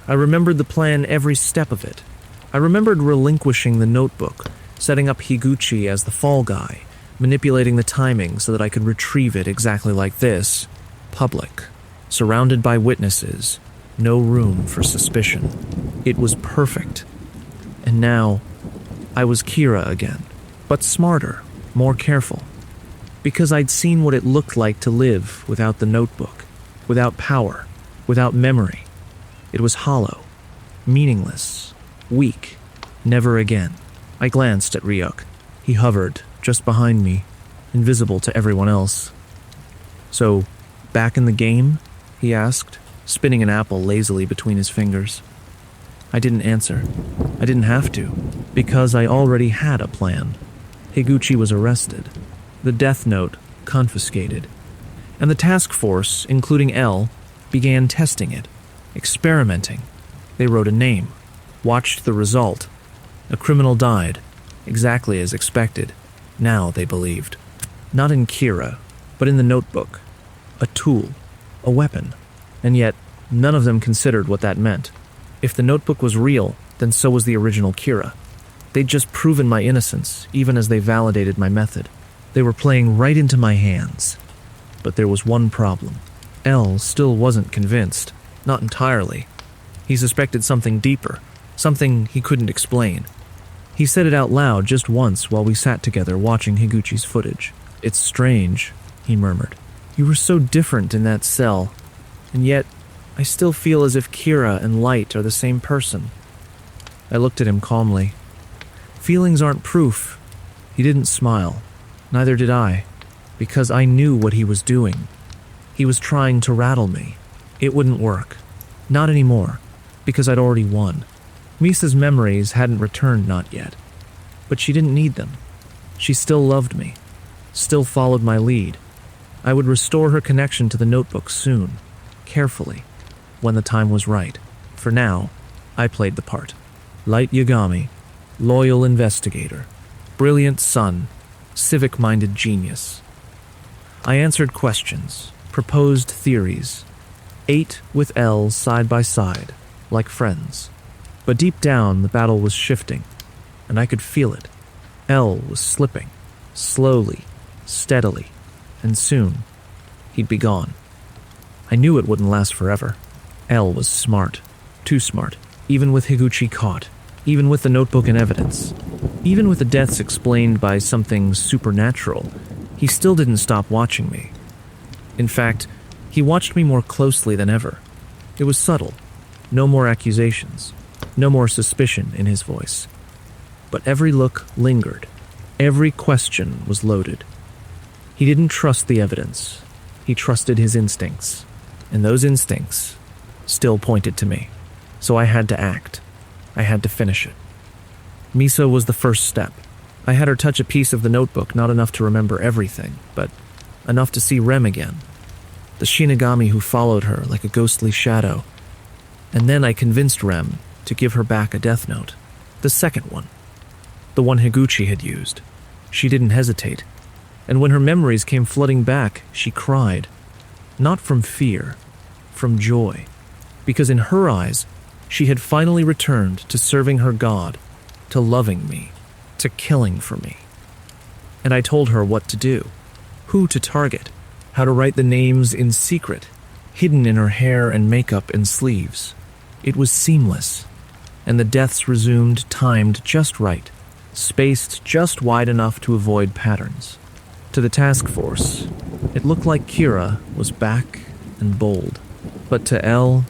I remembered the plan, every step of it. I remembered relinquishing the notebook, setting up Higuchi as the fall guy, manipulating the timing so that I could retrieve it exactly like this, public, surrounded by witnesses, no room for suspicion. It was perfect. And now, I was Kira again, but smarter, more careful. Because I'd seen what it looked like to live without the notebook, without power, without memory. It was hollow, meaningless, weak, never again. I glanced at Ryuk. He hovered just behind me, invisible to everyone else. "So, back in the game?" he asked, spinning an apple lazily between his fingers. I didn't answer. I didn't have to, because I already had a plan. Higuchi was arrested, the death note confiscated, and the task force, including L, began testing it, experimenting. They wrote a name, watched the result. A criminal died, exactly as expected. Now they believed. Not in Kira, but in the notebook. A tool, a weapon. And yet, none of them considered what that meant. If the notebook was real, then so was the original Kira. They'd just proven my innocence, even as they validated my method. They were playing right into my hands. But there was one problem. L still wasn't convinced. Not entirely. He suspected something deeper, something he couldn't explain. He said it out loud just once while we sat together watching Higuchi's footage. "It's strange," he murmured. "You were so different in that cell, and yet I still feel as if Kira and Light are the same person." I looked at him calmly. "Feelings aren't proof." He didn't smile. Neither did I, because I knew what he was doing. He was trying to rattle me. It wouldn't work. Not anymore, because I'd already won. Misa's memories hadn't returned, not yet. But she didn't need them. She still loved me, still followed my lead. I would restore her connection to the notebook soon, carefully, when the time was right. For now, I played the part. Light Yagami, loyal investigator, brilliant son, civic-minded genius. I answered questions, proposed theories, ate with L side by side, like friends. But deep down, the battle was shifting, and I could feel it. L was slipping, slowly, steadily, and soon, he'd be gone. I knew it wouldn't last forever. L was smart, too smart, even with Higuchi caught, even with the notebook and evidence, even with the deaths explained by something supernatural. He still didn't stop watching me. In fact, he watched me more closely than ever. It was subtle, no more accusations. No more suspicion in his voice. But every look lingered. Every question was loaded. He didn't trust the evidence. He trusted his instincts. And those instincts still pointed to me. So I had to act. I had to finish it. Misa was the first step. I had her touch a piece of the notebook, not enough to remember everything, but enough to see Rem again. The Shinigami who followed her like a ghostly shadow. And then I convinced Rem to give her back a death note. The second one. The one Higuchi had used. She didn't hesitate. And when her memories came flooding back, she cried. Not from fear, from joy. Because in her eyes, she had finally returned to serving her God, to loving me, to killing for me. And I told her what to do, who to target, how to write the names in secret, hidden in her hair and makeup and sleeves. It was seamless. And the deaths resumed timed just right, spaced just wide enough to avoid patterns. To the task force, it looked like Kira was back and bold. But to L,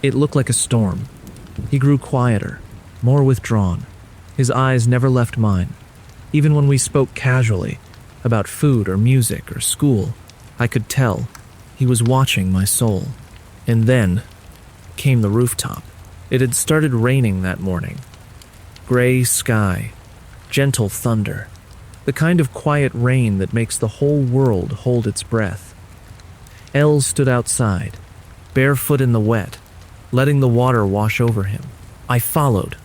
it looked like a storm. He grew quieter, more withdrawn. His eyes never left mine. Even when we spoke casually about food or music or school, I could tell he was watching my soul. And then came the rooftop. It had started raining that morning. Gray sky, gentle thunder, the kind of quiet rain that makes the whole world hold its breath. L stood outside, barefoot in the wet, letting the water wash over him. I followed,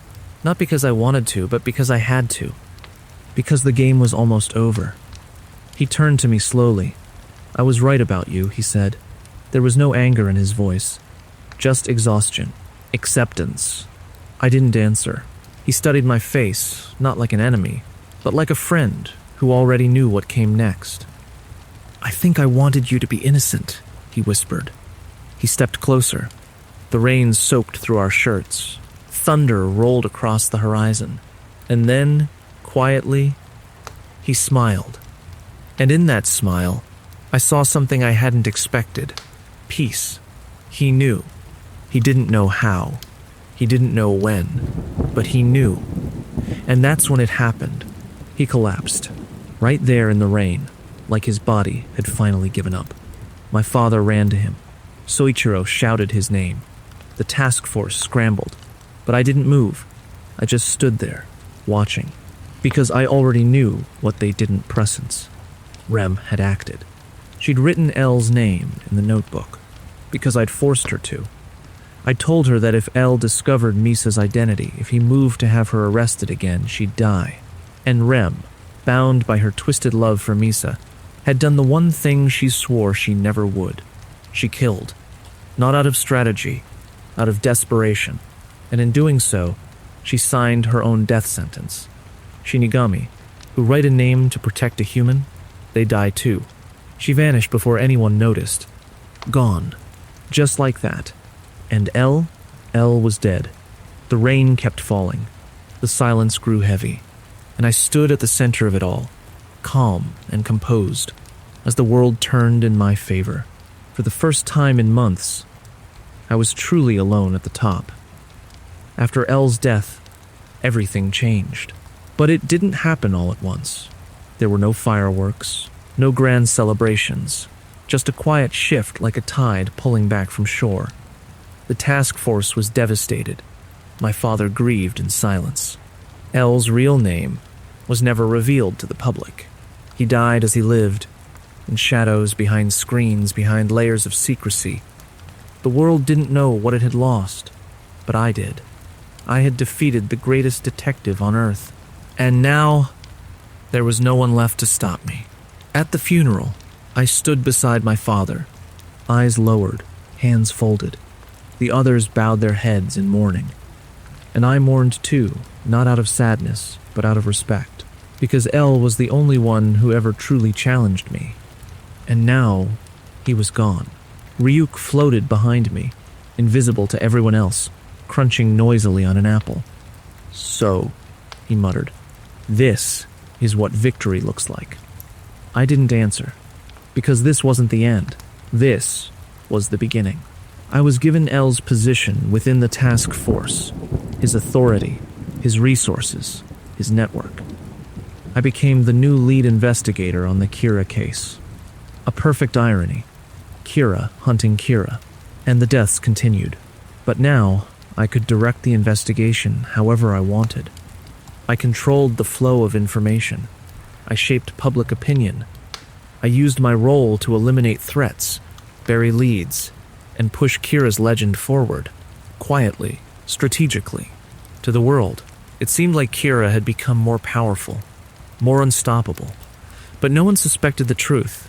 not because I wanted to, but because I had to, because the game was almost over. He turned to me slowly. "I was right about you," he said. There was no anger in his voice, just exhaustion, acceptance. I didn't answer. He studied my face, not like an enemy, but like a friend who already knew what came next. "I think I wanted you to be innocent," he whispered. He stepped closer. The rain soaked through our shirts. Thunder rolled across the horizon. And then, quietly, he smiled. And in that smile, I saw something I hadn't expected. Peace. He knew. He didn't know how. He didn't know when. But he knew. And that's when it happened. He collapsed. Right there in the rain, like his body had finally given up. My father ran to him. Soichiro shouted his name. The task force scrambled. But I didn't move. I just stood there, watching. Because I already knew what they didn't presence. Rem had acted. She'd written Elle's name in the notebook. Because I'd forced her to. I told her that if Elle discovered Misa's identity, if he moved to have her arrested again, she'd die. And Rem, bound by her twisted love for Misa, had done the one thing she swore she never would. She killed. Not out of strategy, out of desperation. And in doing so, she signed her own death sentence. Shinigami, who write a name to protect a human, they die too. She vanished before anyone noticed. Gone. Just like that. And Elle was dead. The rain kept falling. The silence grew heavy. And I stood at the center of it all, calm and composed, as the world turned in my favor. For the first time in months, I was truly alone at the top. After Elle's death, everything changed. But it didn't happen all at once. There were no fireworks, no grand celebrations, just a quiet shift like a tide pulling back from shore. The task force was devastated. My father grieved in silence. Elle's real name was never revealed to the public. He died as he lived, in shadows behind screens, behind layers of secrecy. The world didn't know what it had lost, but I did. I had defeated the greatest detective on Earth. And now, there was no one left to stop me. At the funeral, I stood beside my father, eyes lowered, hands folded. The others bowed their heads in mourning. And I mourned too, not out of sadness, but out of respect, because Elle was the only one who ever truly challenged me. And now, he was gone. Ryuk floated behind me, invisible to everyone else, crunching noisily on an apple. "So," he muttered, "this is what victory looks like." I didn't answer, because this wasn't the end. This was the beginning. I was given Elle's position within the task force, his authority, his resources, his network. I became the new lead investigator on the Kira case. A perfect irony. Kira hunting Kira, and the deaths continued. But now, I could direct the investigation however I wanted. I controlled the flow of information. I shaped public opinion. I used my role to eliminate threats, bury leads, and push Kira's legend forward, quietly, strategically. To the world, it seemed like Kira had become more powerful, more unstoppable. But no one suspected the truth,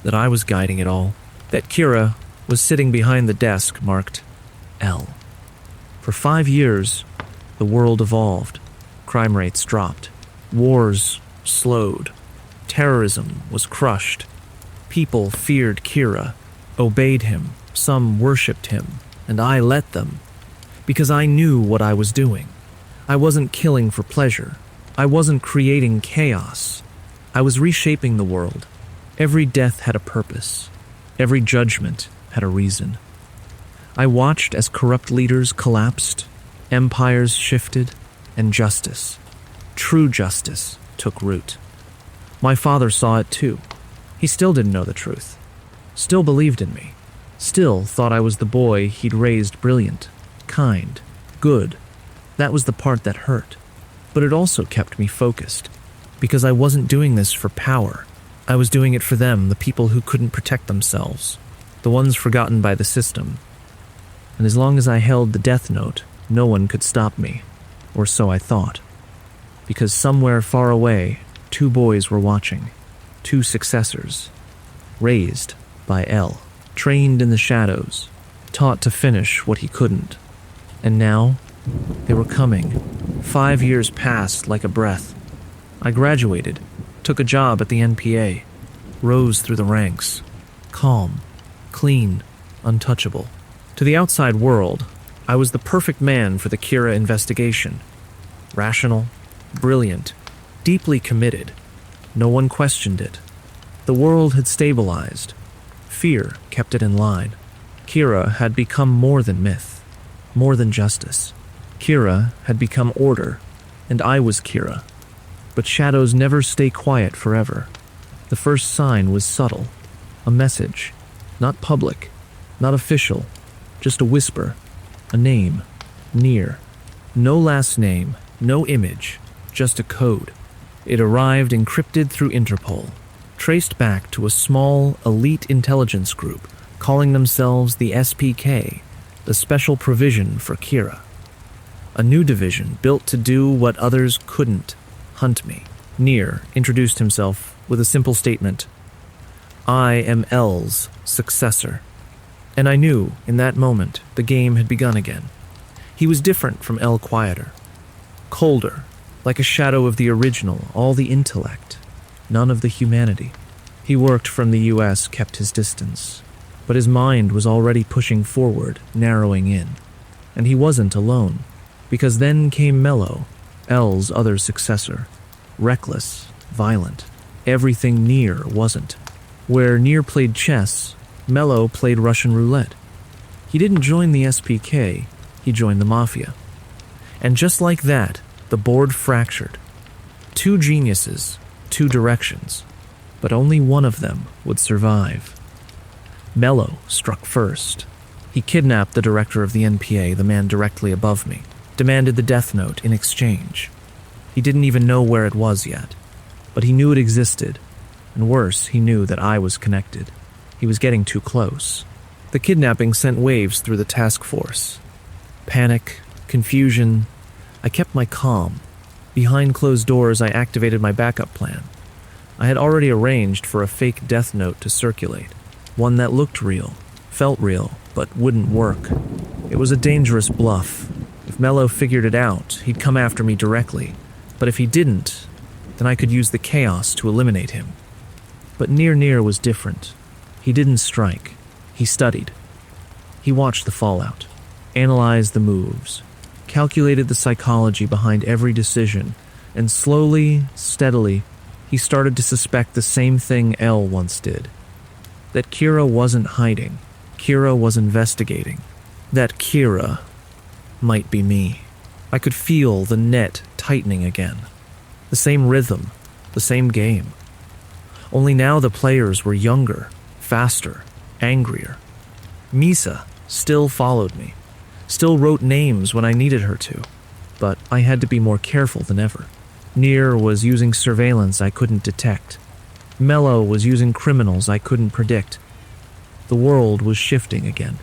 that I was guiding it all, that Kira was sitting behind the desk marked L. For 5 years, the world evolved. Crime rates dropped. Wars slowed. Terrorism was crushed. People feared Kira, obeyed him. Some worshipped him, and I let them. Because I knew what I was doing. I wasn't killing for pleasure. I wasn't creating chaos. I was reshaping the world. Every death had a purpose. Every judgment had a reason. I watched as corrupt leaders collapsed, empires shifted, and justice, true justice, took root. My father saw it too. He still didn't know the truth. Still believed in me. Still thought I was the boy he'd raised brilliant, kind, good. That was the part that hurt. But it also kept me focused. Because I wasn't doing this for power. I was doing it for them, the people who couldn't protect themselves. The ones forgotten by the system. And as long as I held the death note, No one could stop me, or so I thought. Because somewhere far away, 2 boys were watching, 2 successors, raised by L, trained in the shadows, taught to finish what he couldn't. And now, they were coming. 5 years passed like a breath. I graduated, took a job at the NPA, rose through the ranks, calm, clean, untouchable. To the outside world, I was the perfect man for the Kira investigation. Rational, brilliant, deeply committed. No one questioned it. The world had stabilized. Fear kept it in line. Kira had become more than myth, more than justice. Kira had become order, and I was Kira. But shadows never stay quiet forever. The first sign was subtle, a message, not public, not official, just a whisper, a name, near. No last name, no image, just a code. It arrived encrypted through Interpol, traced back to a small, elite intelligence group calling themselves the SPK, the Special Provision for Kira. A new division built to do what others couldn't, hunt me. Near introduced himself with a simple statement: I am L's successor. And I knew, in that moment, the game had begun again. He was different from L Quieter. Colder, like a shadow of the original, all the intellect, none of the humanity. He worked from the US, kept his distance, but his mind was already pushing forward, narrowing in. And he wasn't alone, because then came Mello, L's other successor. Reckless, violent, everything Near wasn't. Where Near played chess, Mello played Russian roulette. He didn't join the SPK, he joined the mafia. And just like that, the board fractured. 2 geniuses, 2 directions, but only one of them would survive. Mello struck first. He kidnapped the director of the NPA, the man directly above me, demanded the death note in exchange. He didn't even know where it was yet, but he knew it existed, and worse, he knew that I was connected. He was getting too close. The kidnapping sent waves through the task force. Panic, confusion. I kept my calm. Behind closed doors, I activated my backup plan. I had already arranged for a fake death note to circulate, one that looked real, felt real, but wouldn't work. It was a dangerous bluff. If Mello figured it out, he'd come after me directly. But if he didn't, then I could use the chaos to eliminate him. But Near was different. He didn't strike. He studied. He watched the fallout, analyzed the moves, calculated the psychology behind every decision, and slowly, steadily, he started to suspect the same thing L once did. That Kira wasn't hiding. Kira was investigating. That Kira might be me. I could feel the net tightening again. The same rhythm, the same game. Only now the players were younger, faster, angrier. Misa still followed me, still wrote names when I needed her to, but I had to be more careful than ever. Near was using surveillance I couldn't detect. Mello was using criminals I couldn't predict. The world was shifting again,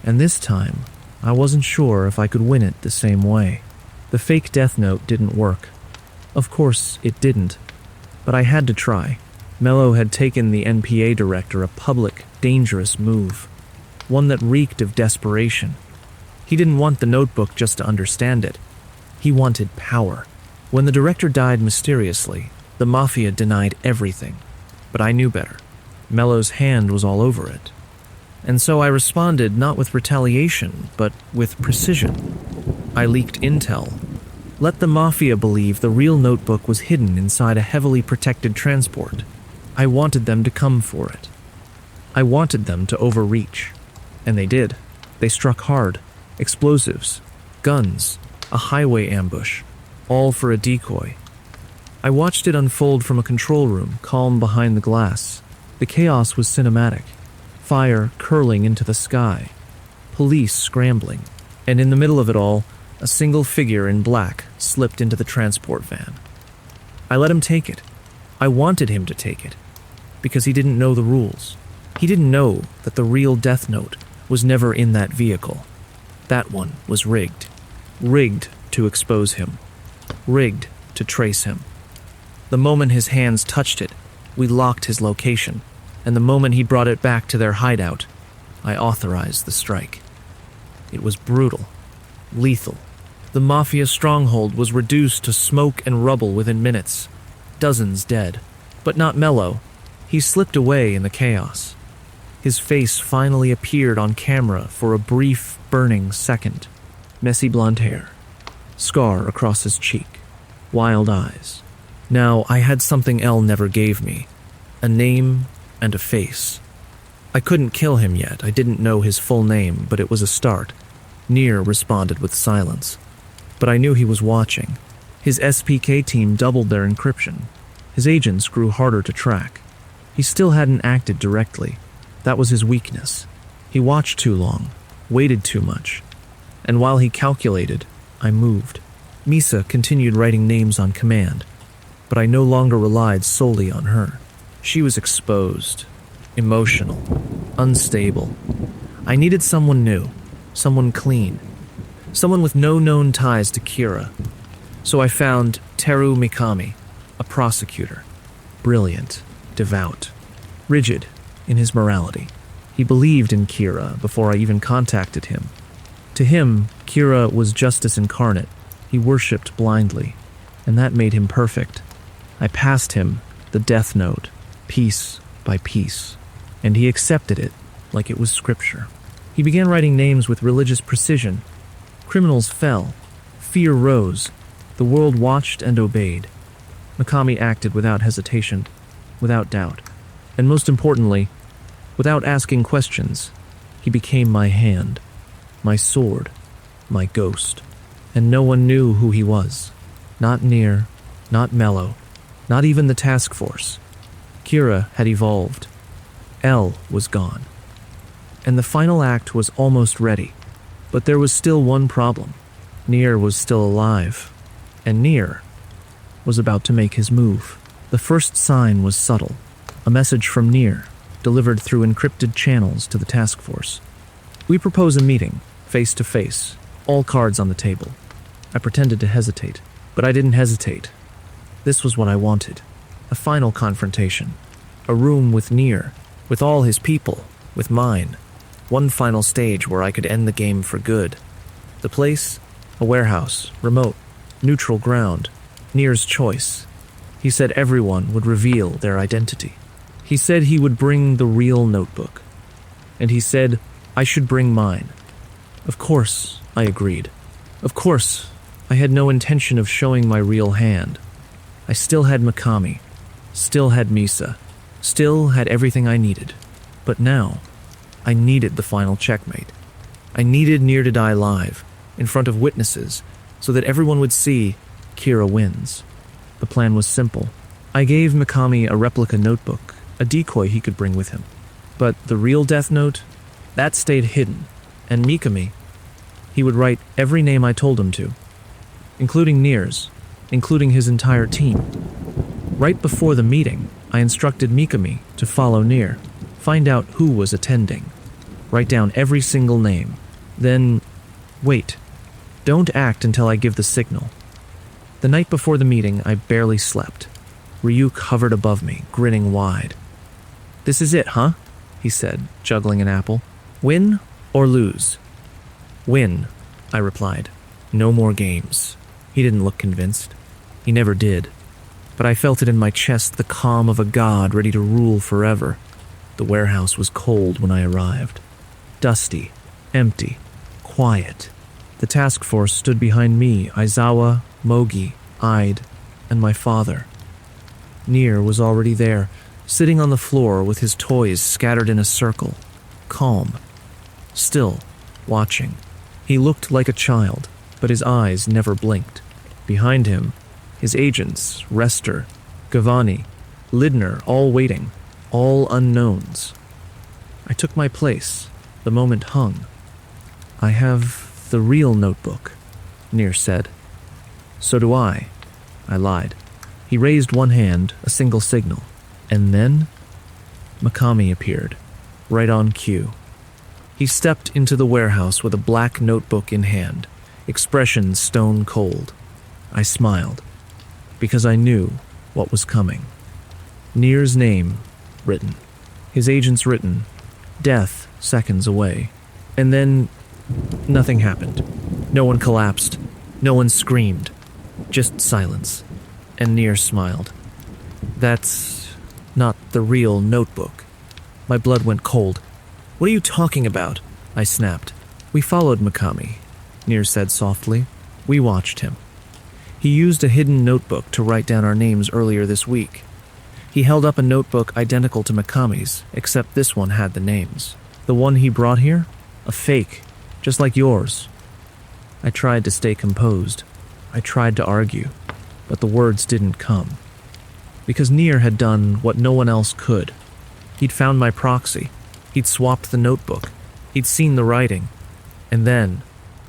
and this time, I wasn't sure if I could win it the same way. The fake death note didn't work. Of course, it didn't, but I had to try. Mello had taken the NPA director a public, dangerous move, one that reeked of desperation. He didn't want the notebook just to understand it. He wanted power. When the director died mysteriously, the mafia denied everything, but I knew better. Mello's hand was all over it. And so I responded not with retaliation, but with precision. I leaked intel. Let the mafia believe the real notebook was hidden inside a heavily protected transport. I wanted them to come for it. I wanted them to overreach. And they did. They struck hard. Explosives, guns, a highway ambush, all for a decoy. I watched it unfold from a control room, calm behind the glass. The chaos was cinematic. Fire curling into the sky, police scrambling, and in the middle of it all, a single figure in black slipped into the transport van. I let him take it. I wanted him to take it, because he didn't know the rules. He didn't know that the real death note was never in that vehicle. That one was rigged. rigged to expose him, rigged to trace him. The moment his hands touched it, we locked his location, and the moment he brought it back to their hideout, I authorized the strike. It was brutal, lethal. The mafia stronghold was reduced to smoke and rubble within minutes, dozens dead. But not Mello. He slipped away in the chaos. His face finally appeared on camera for a brief, burning second. Messy blonde hair, scar across his cheek, wild eyes. Now I had something Elle never gave me, a name and a face. I couldn't kill him yet. I didn't know his full name, but it was a start. Nir responded with silence. But I knew he was watching. His SPK team doubled their encryption. His agents grew harder to track. He still hadn't acted directly. That was his weakness. He watched too long, waited too much. And while he calculated, I moved. Misa continued writing names on command, but I no longer relied solely on her. She was exposed, emotional, unstable. I needed someone new, someone clean, someone with no known ties to Kira. So I found Teru Mikami, a prosecutor, brilliant, devout, rigid in his morality. He believed in Kira before I even contacted him. To him, Kira was justice incarnate. He worshipped blindly, and that made him perfect. I passed him the death note, piece by piece, and he accepted it like it was scripture. He began writing names with religious precision. Criminals fell. Fear rose. The world watched and obeyed. Mikami acted without hesitation, without doubt, and most importantly, without asking questions. He became my hand, my sword, my ghost, and no one knew who he was. Not Nir, not Mello, not even the task force. Kira had evolved. Elle was gone. And the final act was almost ready, but there was still one problem. Nir was still alive, and Nir was about to make his move. The first sign was subtle, a message from Nir, delivered through encrypted channels to the task force. We propose a meeting, face to face, all cards on the table. I pretended to hesitate, but I didn't hesitate. This was what I wanted, a final confrontation, a room with Nir, with all his people, with mine. One final stage where I could end the game for good. The place? A warehouse, remote, neutral ground, Nir's choice. He said everyone would reveal their identity. He said he would bring the real notebook. And he said I should bring mine. Of course, I agreed. Of course, I had no intention of showing my real hand. I still had Mikami, still had Misa, still had everything I needed. But now, I needed the final checkmate. I needed Nir to die live, in front of witnesses, so that everyone would see Kira wins. The plan was simple. I gave Mikami a replica notebook, a decoy he could bring with him. But the real death note, that stayed hidden. And Mikami, he would write every name I told him to, including Nir's, including his entire team. Right before the meeting, I instructed Mikami to follow Nir, find out who was attending, write down every single name, then wait. Don't act until I give the signal. The night before the meeting, I barely slept. Ryuk hovered above me, grinning wide. "This is it, huh?" he said, juggling an apple. "Win or lose?" "Win," I replied. "No more games." He didn't look convinced. He never did. But I felt it in my chest, the calm of a god ready to rule forever. The warehouse was cold when I arrived. Dusty, empty, quiet. The task force stood behind me, Aizawa, Mogi, Ide, and my father. Nir was already there, sitting on the floor with his toys scattered in a circle, calm, still, watching. He looked like a child, but his eyes never blinked. Behind him, his agents, Rester, Gavani, Lidner, all waiting, all unknowns. I took my place. The moment hung. "I have the real notebook," Nir said. "So do I." I lied. He raised one hand, a single signal, and then Mikami appeared, right on cue. He stepped into the warehouse with a black notebook in hand, expression stone cold. I smiled, because I knew what was coming. Nir's name written, his agent's written, death seconds away. And then nothing happened. No one collapsed. No one screamed. Just silence. And Nir smiled. That's not the real notebook. My blood went cold. What are you talking about? I snapped. We followed Mikami, Nir said softly. We watched him. He used a hidden notebook to write down our names earlier this week. He held up a notebook identical to Mikami's, except this one had the names. The one he brought here? A fake, just like yours. I tried to stay composed. I tried to argue, but the words didn't come. Because Nir had done what no one else could. He'd found my proxy. He'd swapped the notebook. He'd seen the writing. And then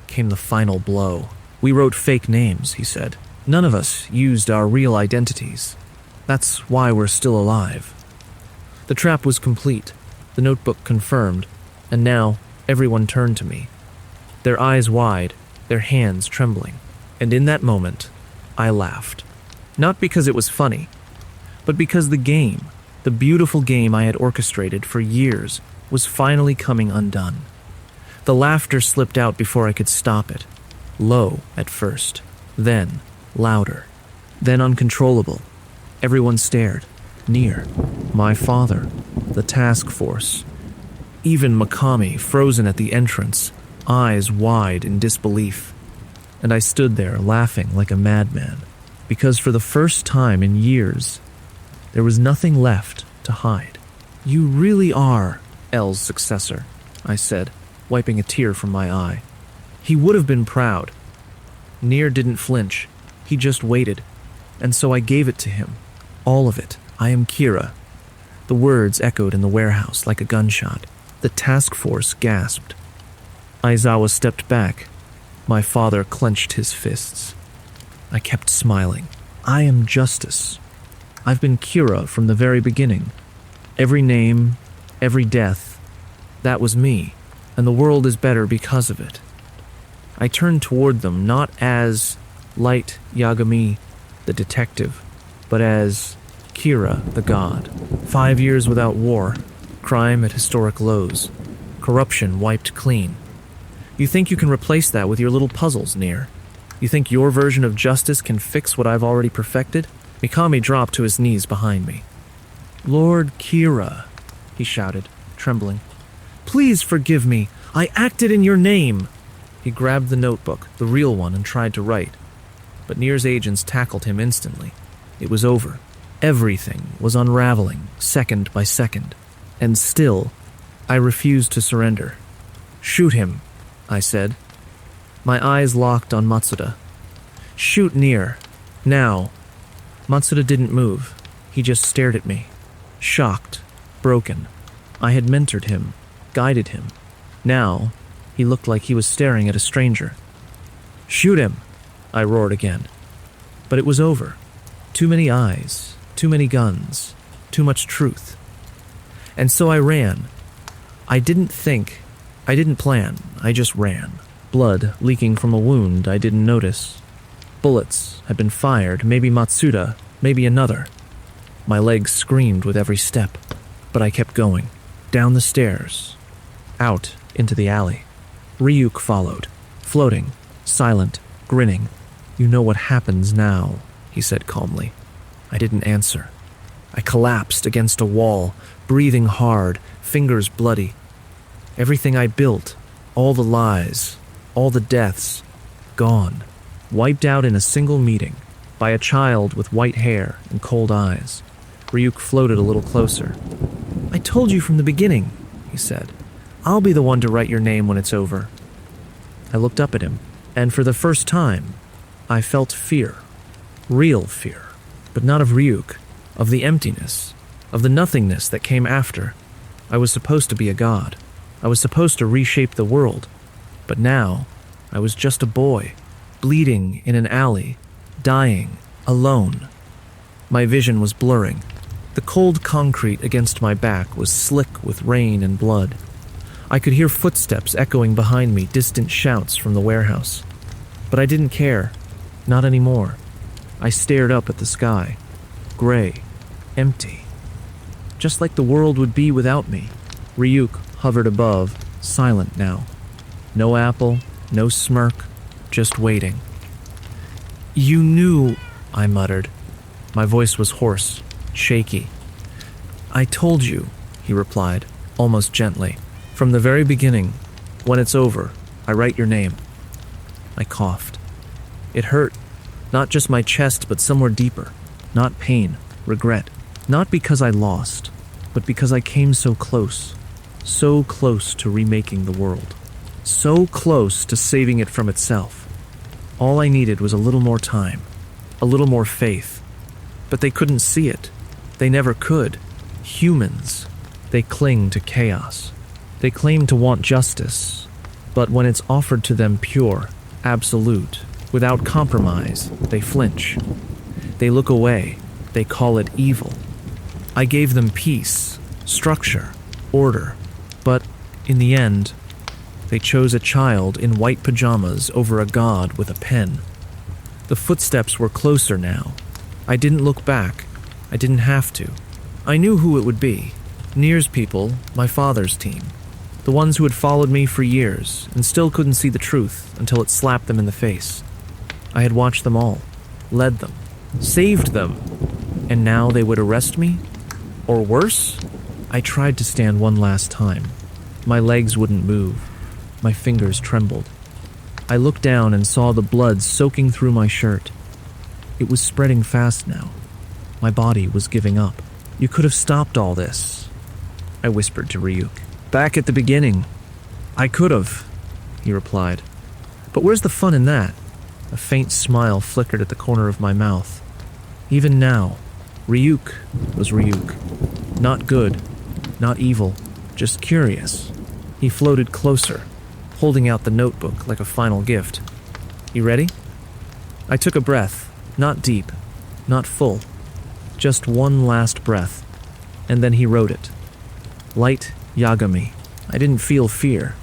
came the final blow. We wrote fake names, he said. None of us used our real identities. That's why we're still alive. The trap was complete, the notebook confirmed, and now everyone turned to me. Their eyes wide, their hands trembling. And in that moment, I laughed. Not because it was funny, but because the game, the beautiful game I had orchestrated for years, was finally coming undone. The laughter slipped out before I could stop it. Low at first, then louder, then uncontrollable. Everyone stared. Nir, my father, the task force. Even Mikami, frozen at the entrance, eyes wide in disbelief. And I stood there laughing like a madman, because for the first time in years, there was nothing left to hide. You really are L's successor, I said, wiping a tear from my eye. He would have been proud. Nir didn't flinch. He just waited. And so I gave it to him. All of it. I am Kira. The words echoed in the warehouse like a gunshot. The task force gasped. Aizawa stepped back. My father clenched his fists. I kept smiling. I am justice. I've been Kira from the very beginning. Every name, every death, that was me, and the world is better because of it. I turned toward them not as Light Yagami, the detective, but as Kira, the god. 5 years without war, crime at historic lows, corruption wiped clean. You think you can replace that with your little puzzles, Nir? You think your version of justice can fix what I've already perfected? Mikami dropped to his knees behind me. Lord Kira, he shouted, trembling. Please forgive me. I acted in your name. He grabbed the notebook, the real one, and tried to write. But Nir's agents tackled him instantly. It was over. Everything was unraveling, second by second. And still, I refused to surrender. Shoot him, I said. My eyes locked on Matsuda. Shoot Nir. Now. Matsuda didn't move. He just stared at me. Shocked. Broken. I had mentored him. Guided him. Now, he looked like he was staring at a stranger. Shoot him, I roared again. But it was over. Too many eyes. Too many guns. Too much truth. And so I ran. I didn't think. I didn't plan. I just ran. Blood leaking from a wound I didn't notice. Bullets had been fired, maybe Matsuda, maybe another. My legs screamed with every step, but I kept going. Down the stairs. Out into the alley. Ryuk followed, floating, silent, grinning. You know what happens now, he said calmly. I didn't answer. I collapsed against a wall, breathing hard, fingers bloody. Everything I built, all the lies, all the deaths, gone, wiped out in a single meeting by a child with white hair and cold eyes. Ryuk floated a little closer. I told you from the beginning, he said. I'll be the one to write your name when it's over. I looked up at him, and for the first time, I felt fear. Real fear. But not of Ryuk, of the emptiness, of the nothingness that came after. I was supposed to be a god. I was supposed to reshape the world. But now, I was just a boy, bleeding in an alley, dying, alone. My vision was blurring. The cold concrete against my back was slick with rain and blood. I could hear footsteps echoing behind me, distant shouts from the warehouse. But I didn't care. Not anymore. I stared up at the sky. Gray. Empty. Just like the world would be without me. Ryuk hovered above, silent now. No apple, no smirk, just waiting. You knew, I muttered. My voice was hoarse, shaky. I told you, he replied, almost gently. From the very beginning, when it's over, I write your name. I coughed. It hurt, not just my chest, but somewhere deeper. Not pain, regret. Not because I lost, but because I came so close to remaking the world. So close to saving it from itself. All I needed was a little more time, a little more faith. But they couldn't see it. They never could. Humans. They cling to chaos. They claim to want justice. But when it's offered to them pure, absolute, without compromise, they flinch. They look away. They call it evil. I gave them peace, structure, order. But in the end, they chose a child in white pajamas over a god with a pen. The footsteps were closer now. I didn't look back. I didn't have to. I knew who it would be. Nier's people, my father's team. The ones who had followed me for years and still couldn't see the truth until it slapped them in the face. I had watched them all, led them, saved them, and now they would arrest me? Or worse? I tried to stand one last time. My legs wouldn't move. My fingers trembled. I looked down and saw the blood soaking through my shirt. It was spreading fast now. My body was giving up. You could have stopped all this, I whispered to Ryuk. Back at the beginning. I could have, he replied. But where's the fun in that? A faint smile flickered at the corner of my mouth. Even now, Ryuk was Ryuk. Not good, not evil, just curious. He floated closer, holding out the notebook like a final gift. You ready? I took a breath, not deep, not full, just one last breath, and then he wrote it. Light Yagami. I didn't feel fear,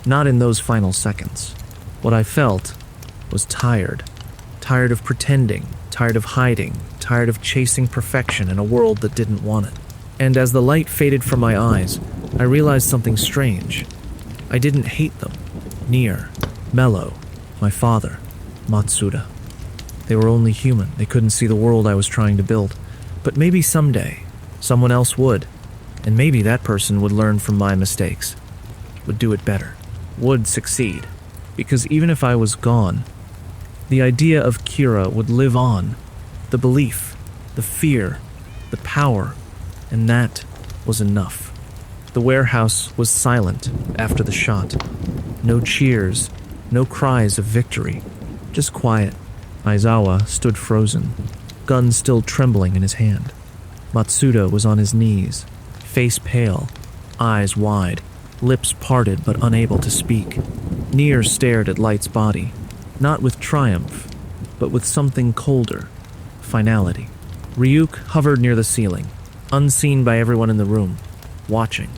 not in those final seconds. What I felt was tired of pretending, tired of hiding, tired of chasing perfection in a world that didn't want it. And as the light faded from my eyes, I realized something strange. I didn't hate them. Nier, Mello, my father, Matsuda. They were only human. They couldn't see the world I was trying to build. But maybe someday, someone else would. And maybe that person would learn from my mistakes, would do it better, would succeed. Because even if I was gone, the idea of Kira would live on. The belief, the fear, the power, and that was enough. The warehouse was silent after the shot. No cheers, no cries of victory, just quiet. Aizawa stood frozen, gun still trembling in his hand. Matsuda was on his knees, face pale, eyes wide, lips parted but unable to speak. Nier stared at Light's body, not with triumph, but with something colder, finality. Ryuk hovered near the ceiling, unseen by everyone in the room, watching.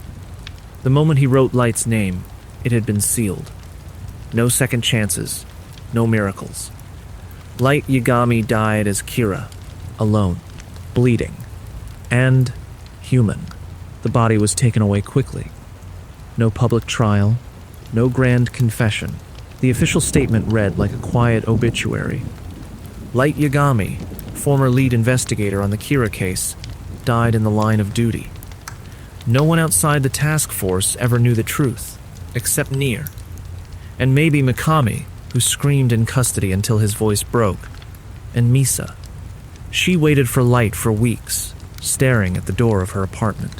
The moment he wrote Light's name, it had been sealed. No second chances, no miracles. Light Yagami died as Kira, alone, bleeding, and human. The body was taken away quickly. No public trial, no grand confession. The official statement read like a quiet obituary. Light Yagami, former lead investigator on the Kira case, died in the line of duty. No one outside the task force ever knew the truth, except Nier. And maybe Mikami, who screamed in custody until his voice broke, and Misa. She waited for Light for weeks, staring at the door of her apartment.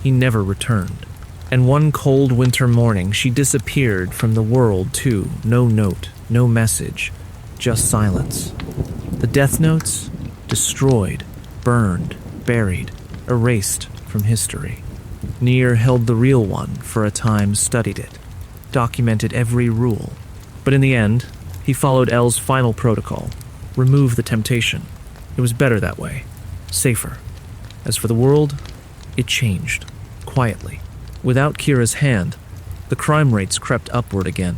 He never returned. And one cold winter morning, she disappeared from the world too. No note, no message, just silence. The death notes? Destroyed, burned, buried, erased from history. Nier held the real one for a time, studied it, documented every rule. But in the end, he followed L's final protocol. Remove the temptation. It was better that way. Safer. As for the world, it changed. Quietly. Without Kira's hand, the crime rates crept upward again.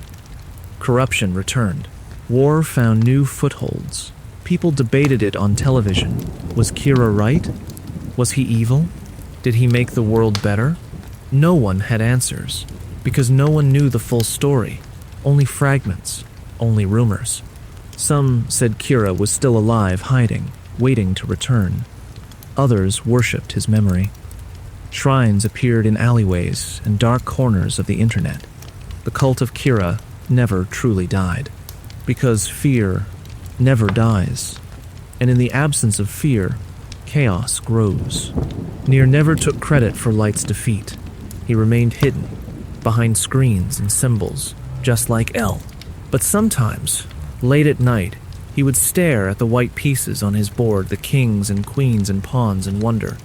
Corruption returned. War found new footholds. People debated it on television. Was Kira right? Was he evil? Did he make the world better? No one had answers, because no one knew the full story. Only fragments, only rumors. Some said Kira was still alive, hiding, waiting to return. Others worshipped his memory. Shrines appeared in alleyways and dark corners of the internet. The cult of Kira never truly died, because fear never dies, and in the absence of fear, chaos grows. Nier never took credit for Light's defeat. He remained hidden, behind screens and symbols, just like L. But sometimes, late at night, he would stare at the white pieces on his board, the kings and queens and pawns, and wonder,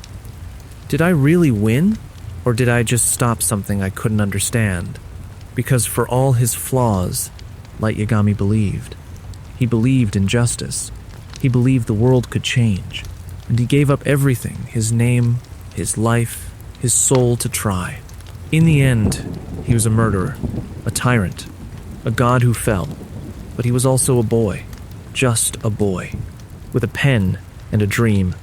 did I really win? Or did I just stop something I couldn't understand? Because for all his flaws, Light Yagami believed. He believed in justice. He believed the world could change. And he gave up everything, his name, his life, his soul to try. In the end, he was a murderer, a tyrant, a god who fell. But he was also a boy, just a boy, with a pen and a dream.